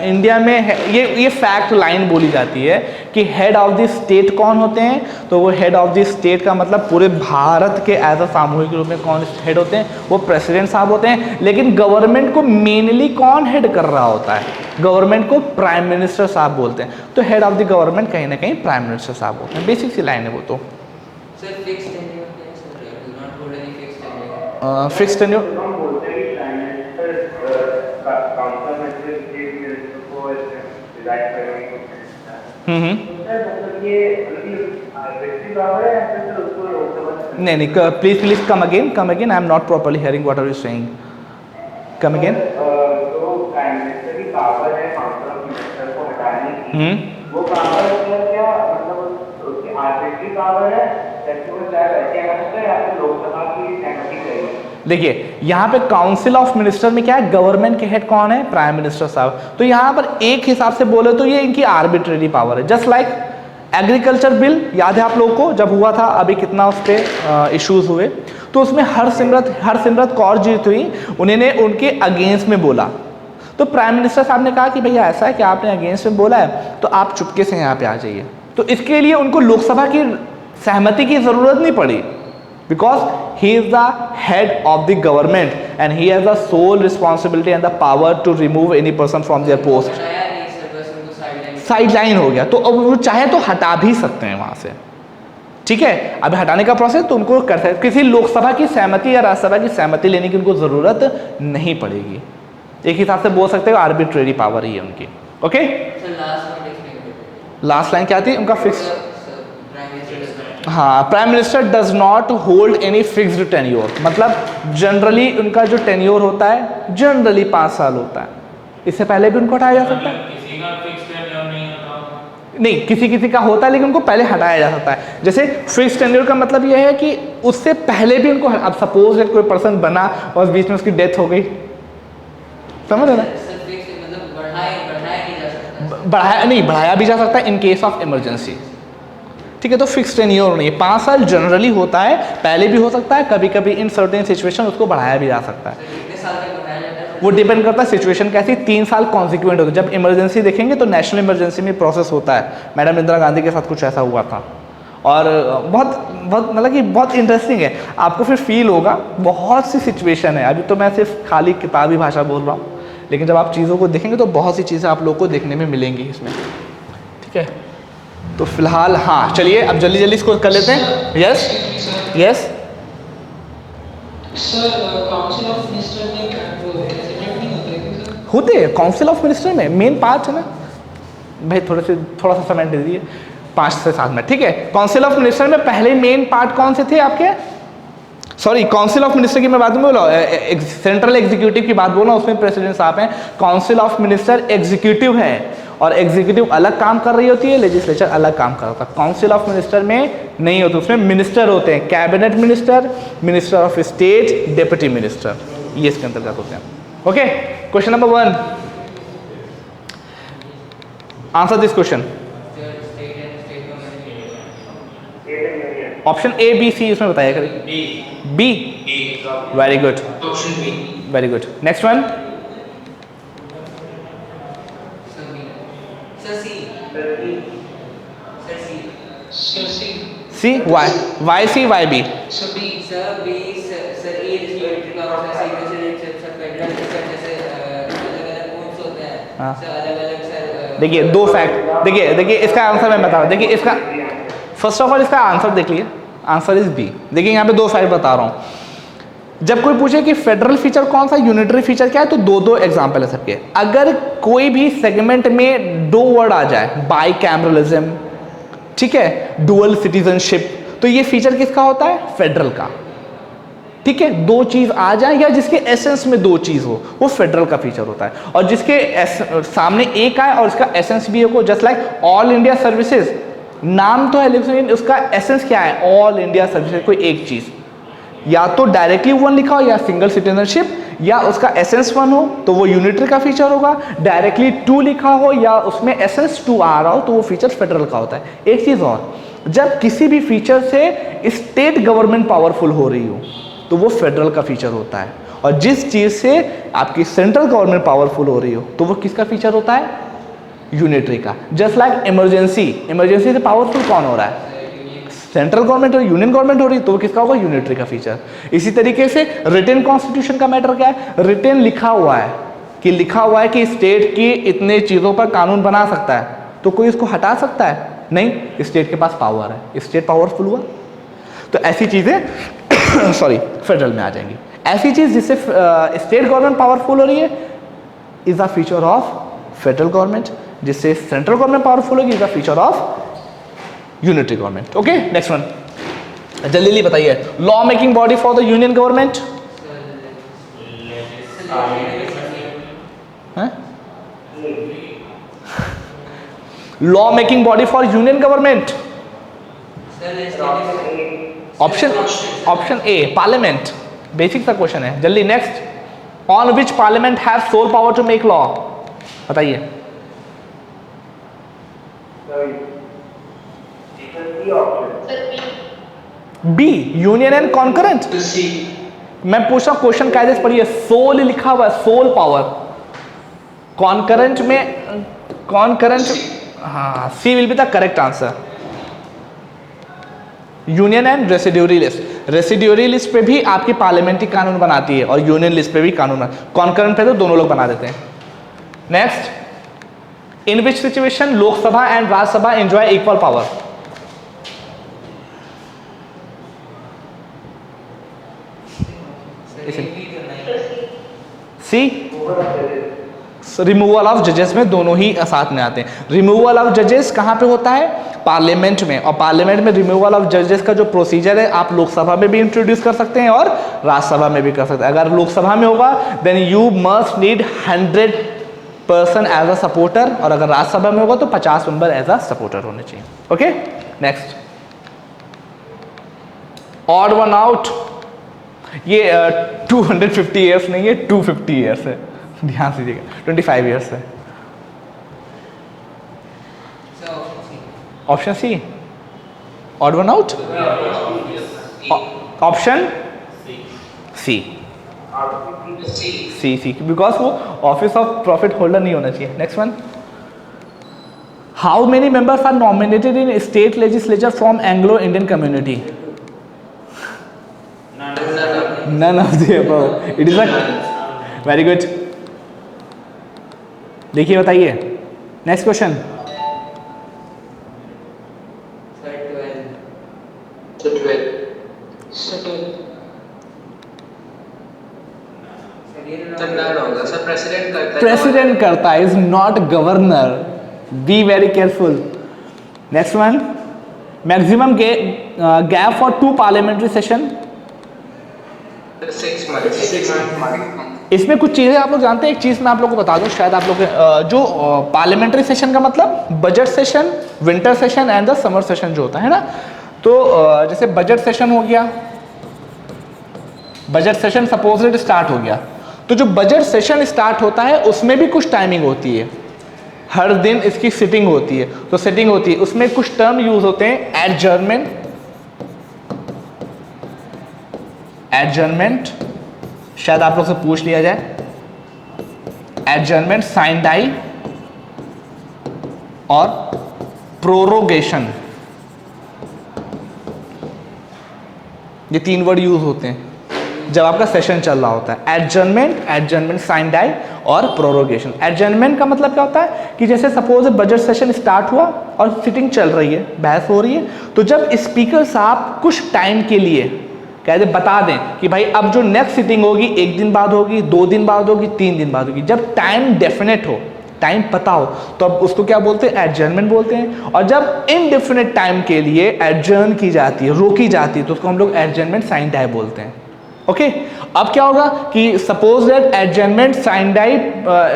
इंडिया में ये फैक्ट लाइन बोली जाती है कि हेड ऑफ द स्टेट कौन होते हैं, तो वो हेड ऑफ द स्टेट का मतलब पूरे भारत के एज अ सामूहिक रूप में कौन हेड होते हैं, वो प्रेसिडेंट साहब होते हैं। लेकिन गवर्नमेंट को मेनली कौन हेड कर रहा होता है, गवर्नमेंट को प्राइम मिनिस्टर साहब बोलते हैं। तो हेड ऑफ द गवर्नमेंट कहीं ना कहीं प्राइम मिनिस्टर साहब होते हैं। बेसिक सी लाइन है वो। तो फिक्स टेन्योर नहीं, please come again, I am not properly hearing what are you saying, come again. वो पावर क्या मतलब उसकी आर्बिट्री पावर है, जैसे वो चाहे वैसे कर सकता है या फिर लोकसभा की सहमति चाहिए। देखिए यहाँ पे काउंसिल ऑफ मिनिस्टर में क्या है, गवर्नमेंट के हेड कौन है, प्राइम मिनिस्टर साहब। तो यहाँ पर एक हिसाब से बोले तो ये इनकी आर्बिट्रेरी पावर है। जस्ट लाइक एग्रीकल्चर बिल याद है आप लोगों को, जब हुआ था अभी कितना उस पर इश्यूज हुए, तो उसमें हरसिमरत कौर जीत हुई, उन्होंने उनके अगेंस्ट में बोला। तो प्राइम मिनिस्टर साहब ने कहा कि भैया ऐसा है कि आपने अगेंस्ट में बोला है तो आप चुपके से यहाँ पे आ जाइए। तो इसके लिए उनको लोकसभा की सहमति की जरूरत नहीं पड़ी, because he is the head of the government and he has the sole responsibility and the power to remove any person from their post. Side line हो गया, तो अब वो चाहे तो हटा भी सकते हैं वहां से, ठीक है। अब हटाने का प्रोसेस तो उनको कर सकते, किसी लोकसभा की सहमति या राज्यसभा की सहमति लेने की उनको जरूरत नहीं पड़ेगी। एक हिसाब से बोल सकते हो आर्बिट्रेरी पावर ही है उनकी। ओके, लास्ट लाइन क्या थी उनका, फिक्स। हाँ, prime minister does not hold any fixed tenure, मतलब जनरली उनका जो टेन्योर होता है जनरली 5 साल होता है। इससे पहले भी उनको हटाया जा सकता है, नहीं किसी का होता है, लेकिन उनको पहले हटाया जा सकता है। जैसे फिक्स टेन्योर का मतलब यह है कि उससे पहले भी उनको, अब सपोज कोई पर्सन बना और बीच में उसकी डेथ हो गई, समझ रहे ना, बढ़ाया भी जा सकता है इन केस ऑफ इमरजेंसी, ठीक है। तो फिक्स टेन्योर नहीं, 5 साल जनरली होता है, पहले भी हो सकता है, कभी कभी इन सर्टेन सिचुएशन उसको बढ़ाया भी जा सकता है। वो डिपेंड करता है सिचुएशन कैसी। 3 साल कॉन्सिक्वेंट होता है। जब इमरजेंसी देखेंगे तो नेशनल इमरजेंसी में प्रोसेस होता है, मैडम इंदिरा गांधी के साथ कुछ ऐसा हुआ था, और बहुत मतलब कि बहुत इंटरेस्टिंग है, आपको फिर फील होगा। बहुत सी सिचुएशन है, अभी तो मैं सिर्फ खाली किताबी भाषा बोल रहा हूँ, लेकिन जब आप चीज़ों को देखेंगे तो बहुत सी चीज़ें आप लोग को देखने में मिलेंगी इसमें, ठीक है। तो फिलहाल हाँ चलिए अब जल्दी जल्दी इसको कर लेते हैं। यस यस होते हैं काउंसिल ऑफ मिनिस्टर में, मेन पार्ट है ना भाई, थोड़ा सा समय दे दीजिए, 5 से 7 मिनट, ठीक है। काउंसिल ऑफ मिनिस्टर में पहले मेन पार्ट कौन से थे आपके, सॉरी काउंसिल ऑफ मिनिस्टर की मैं बात नहीं बोल रहा हूँ, सेंट्रल एग्जीक्यूटिव की बात बोल रहा हूँ, उसमें प्रेसिडेंट साहब हैं। काउंसिल ऑफ मिनिस्टर एग्जीक्यूटिव है, और एग्जीक्यूटिव अलग काम कर रही होती है, लेजिस्लेचर अलग काम कर रहा है। काउंसिल ऑफ मिनिस्टर में नहीं होता, उसमें मिनिस्टर होते हैं, cabinet minister, minister of state, deputy minister, ये इसके अंतर्गत होते हैं। Okay, question number 1, answer this question. Option A B C उसमें बताया करें। B, very good, very good. Next one, C, why C, why B. देखिए 2 फैक्ट, देखिए इसका आंसर मैं बता रहा हूँ। देखिए इसका फर्स्ट ऑफ ऑल इसका आंसर देख लीजिए, आंसर इज बी। देखिए यहाँ पे 2 फैक्ट बता रहा हूँ। जब कोई पूछे कि फेडरल फीचर कौन सा, यूनिटरी फीचर क्या है, तो 2 एग्जाम्पल है सबके। अगर कोई भी सेगमेंट में 2 वर्ड आ जाए, बाई कैमरलिज्म, ठीक है, डुअल सिटीजनशिप, तो ये फीचर किसका होता है, फेडरल का, ठीक है। 2 चीज आ जाए या जिसके एसेंस में 2 चीज हो, वो फेडरल का फीचर होता है। और जिसके सामने एक आए और उसका एसेंस भी हो, just like all India services, नाम तो है लेकिन उसका एसेंस क्या है, ऑल इंडिया सर्विसेज, कोई एक चीज, या तो डायरेक्टली 1 लिखा हो या सिंगल सिटीजनशिप, या उसका एसेंस 1 हो तो वो यूनिटरी का फीचर होगा, डायरेक्टली 2 लिखा हो या उसमें एसेंस 2 आ रहा हो तो वो फीचर फेडरल का होता है। एक चीज और, जब किसी भी फीचर से स्टेट गवर्नमेंट पावरफुल हो रही हो, तो वो फेडरल का फीचर होता है। और जिस चीज़ से आपकी सेंट्रल गवर्नमेंट पावरफुल हो रही हो तो वो किसका फीचर होता है? यूनिटरी का। जस्ट लाइक इमरजेंसी से पावरफुल कौन हो रहा है? सेंट्रल गवर्नमेंट और यूनियन गवर्नमेंट हो रही है, तो वो किसका होगा? यूनिटरी का फीचर। इसी तरीके से रिटन कॉन्स्टिट्यूशन का मैटर क्या है? रिटन लिखा हुआ है कि स्टेट की इतने चीज़ों पर कानून बना सकता है, तो कोई इसको हटा सकता है? नहीं, स्टेट के पास पावर है, स्टेट पावरफुल हुआ। तो ऐसी चीज़ें सॉरी फेडरल में आ जाएंगी। ऐसी चीज़ जिससे स्टेट गवर्नमेंट पावरफुल हो रही है is a feature of federal government, जिससे सेंट्रल गवर्नमेंट पावरफुल होगी is a feature of unitary government. Okay, next one जल्दी बताइए। Law making body for the union government? Law making body for union government? Option A parliament. Basic सा question है, जल्दी next. On which parliament have sole power to make law? बताइए। B union and concurrent. मैं पूछा question कायदे से पढ़िए, soul लिखा हुआ है, सोल पावर। कॉन्करेंट में हाँ, C will be the correct answer. Union and residuary list. Residuary list पे भी आपकी पार्लियामेंट्री कानून बनाती है और यूनियन लिस्ट पे भी कानून, कॉन्करेंट पे तो दोनों लोग बना देते हैं। Next, in which situation Lok Sabha and Rajya Sabha enjoy equal power? C removal of जजेस में दोनों ही साथ में आते हैं। रिमूवल ऑफ जजेस कहाँ पे होता है? पार्लियामेंट में। और पार्लियामेंट में रिमूवल ऑफ जजेस का जो प्रोसीजर है आप लोकसभा में भी इंट्रोड्यूस कर सकते हैं और राज्यसभा में भी कर सकते हैं। अगर लोकसभा में होगा then you must need 100% as a supporter, और अगर राज्यसभा में होगा तो 50 मेंबर एज अ सपोर्टर होने चाहिए। Okay, next. Odd one out, ये 250 ईयर्स नहीं है, 250 ईयर्स है, ध्यान से दीजिएगा, 25 ईयर्स है। Option C, odd one out. Option C, because वो ऑफिस ऑफ प्रॉफिट होल्डर नहीं होना चाहिए। Next one, how many members are nominated in state legislature from Anglo Indian community? None of the above. It is a very good. देखिए बताइए, next question. President करता है, is not governor. Be very careful. Next one, maximum gap for 2 parliamentary session? 6 months। इसमें कुछ चीज़ें आप लोग जानते हैं। एक चीज़ मैं आप लोगों को बता दूं, शायद आप लोग जो पार्लियामेंट्री सेशन का मतलब budget session, winter session and the summer session जो होता है ना, तो जैसे बजट सेशन हो गया, बजट सेशन सपोज स्टार्ट हो गया, तो जो बजट सेशन स्टार्ट होता है उसमें भी कुछ टाइमिंग होती है, हर दिन इसकी सिटिंग होती है। तो सिटिंग होती है, उसमें कुछ टर्म यूज होते हैं, एडजर्नमेंट, शायद आप लोग से पूछ लिया जाए, एडजर्नमेंट, साइन डाई और प्रोरोगेशन, ये 3 वर्ड यूज होते हैं जब आपका सेशन चल रहा होता है। एडजर्नमेंट, साइन डाई और प्रोरोगेशन। एडजर्नमेंट का मतलब क्या होता है कि जैसे सपोज बजट सेशन स्टार्ट हुआ और सिटिंग चल रही है, बहस हो रही है, तो जब स्पीकर साहब कुछ टाइम के लिए कहते बता दें कि भाई अब जो नेक्स्ट सिटिंग होगी 1 दिन बाद होगी, 2 दिन बाद होगी, 3 दिन बाद होगी, जब टाइम डेफिनेट हो, टाइम पता हो, तो अब उसको क्या बोलते हैं? एडजर्नमेंट बोलते हैं। और जब इनडेफिनेट टाइम के लिए एडजर्न की जाती है, रोकी जाती है, तो उसको हम लोग एडजर्नमेंट साइन डाई बोलते हैं। ओके, अब क्या होगा कि suppose that adjournment sine die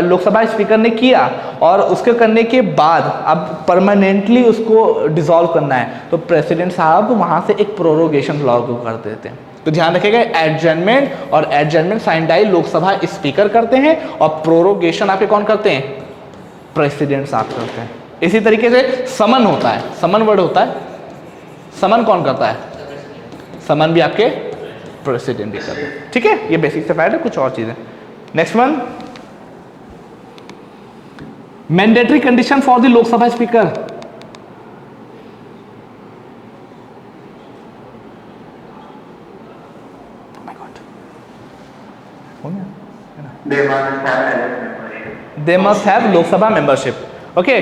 Lok Sabha speaker ने किया और उसके करने के बाद अब परमानेंटली उसको डिसॉल्व करना है, तो प्रेसिडेंट साहब वहां से एक प्रोरोगेशन लॉ को कर देते हैं। तो ध्यान रखिएगा, एडजर्नमेंट और adjournment sine die Lok Sabha speaker करते हैं और प्रोरोगेशन आपके कौन करते हैं? प्रेसिडेंट साहब करते हैं। इसी तरीके से समन होता है, समन वर्ड होता है, समन कौन करता है? समन भी आपके प्रेसिडेंट भी करते हैं, ठीक है। ये बेसिक से फाइड है, कुछ और चीज़ें। Next one, mandatory condition for the Lok Sabha speaker. They must have Lok Sabha membership. Okay,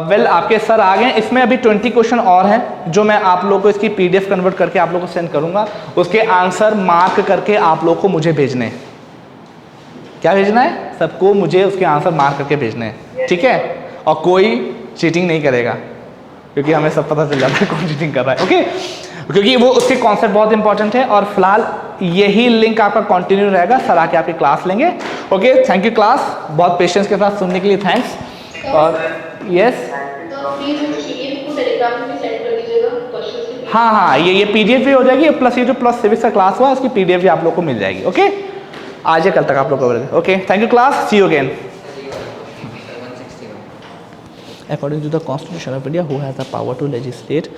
well आपके सर आ गए। इसमें अभी 20 क्वेश्चन और हैं जो मैं आप लोगों को इसकी PDF कन्वर्ट करके आप लोगों को सेंड करूंगा। उसके आंसर मार्क करके आप लोगों को मुझे भेजने हैं। क्या भेजना है? सबको मुझे उसके आंसर मार्क करके भेजने हैं, ठीक है। और कोई चीटिंग नहीं करेगा, क्योंकि हमें सब पता चल जाता है कौन चीटिंग कर रहा है। ओके, क्योंकि वो उसके कॉन्सेप्ट बहुत इंपॉर्टेंट है। और फिलहाल यही लिंक आपका कंटिन्यू रहेगा, सर आके आपकी क्लास लेंगे। ओके, थैंक यू क्लास, बहुत पेशेंस के साथ सुनने के लिए थैंक्स। और यस, तो प्लीज PDF को टेलीग्राम में सेंड कर दीजिएगा क्वेश्चंस की। हाँ, ये PDF भी हो जाएगी, प्लस ये जो प्लस सिविक्स का क्लास हुआ उसकी PDF भी आप लोग को मिल जाएगी। ओके, आज या कल तक आप लोग को। Okay, thank you class, see you again. According to the Constitution of India, who has the power to legislate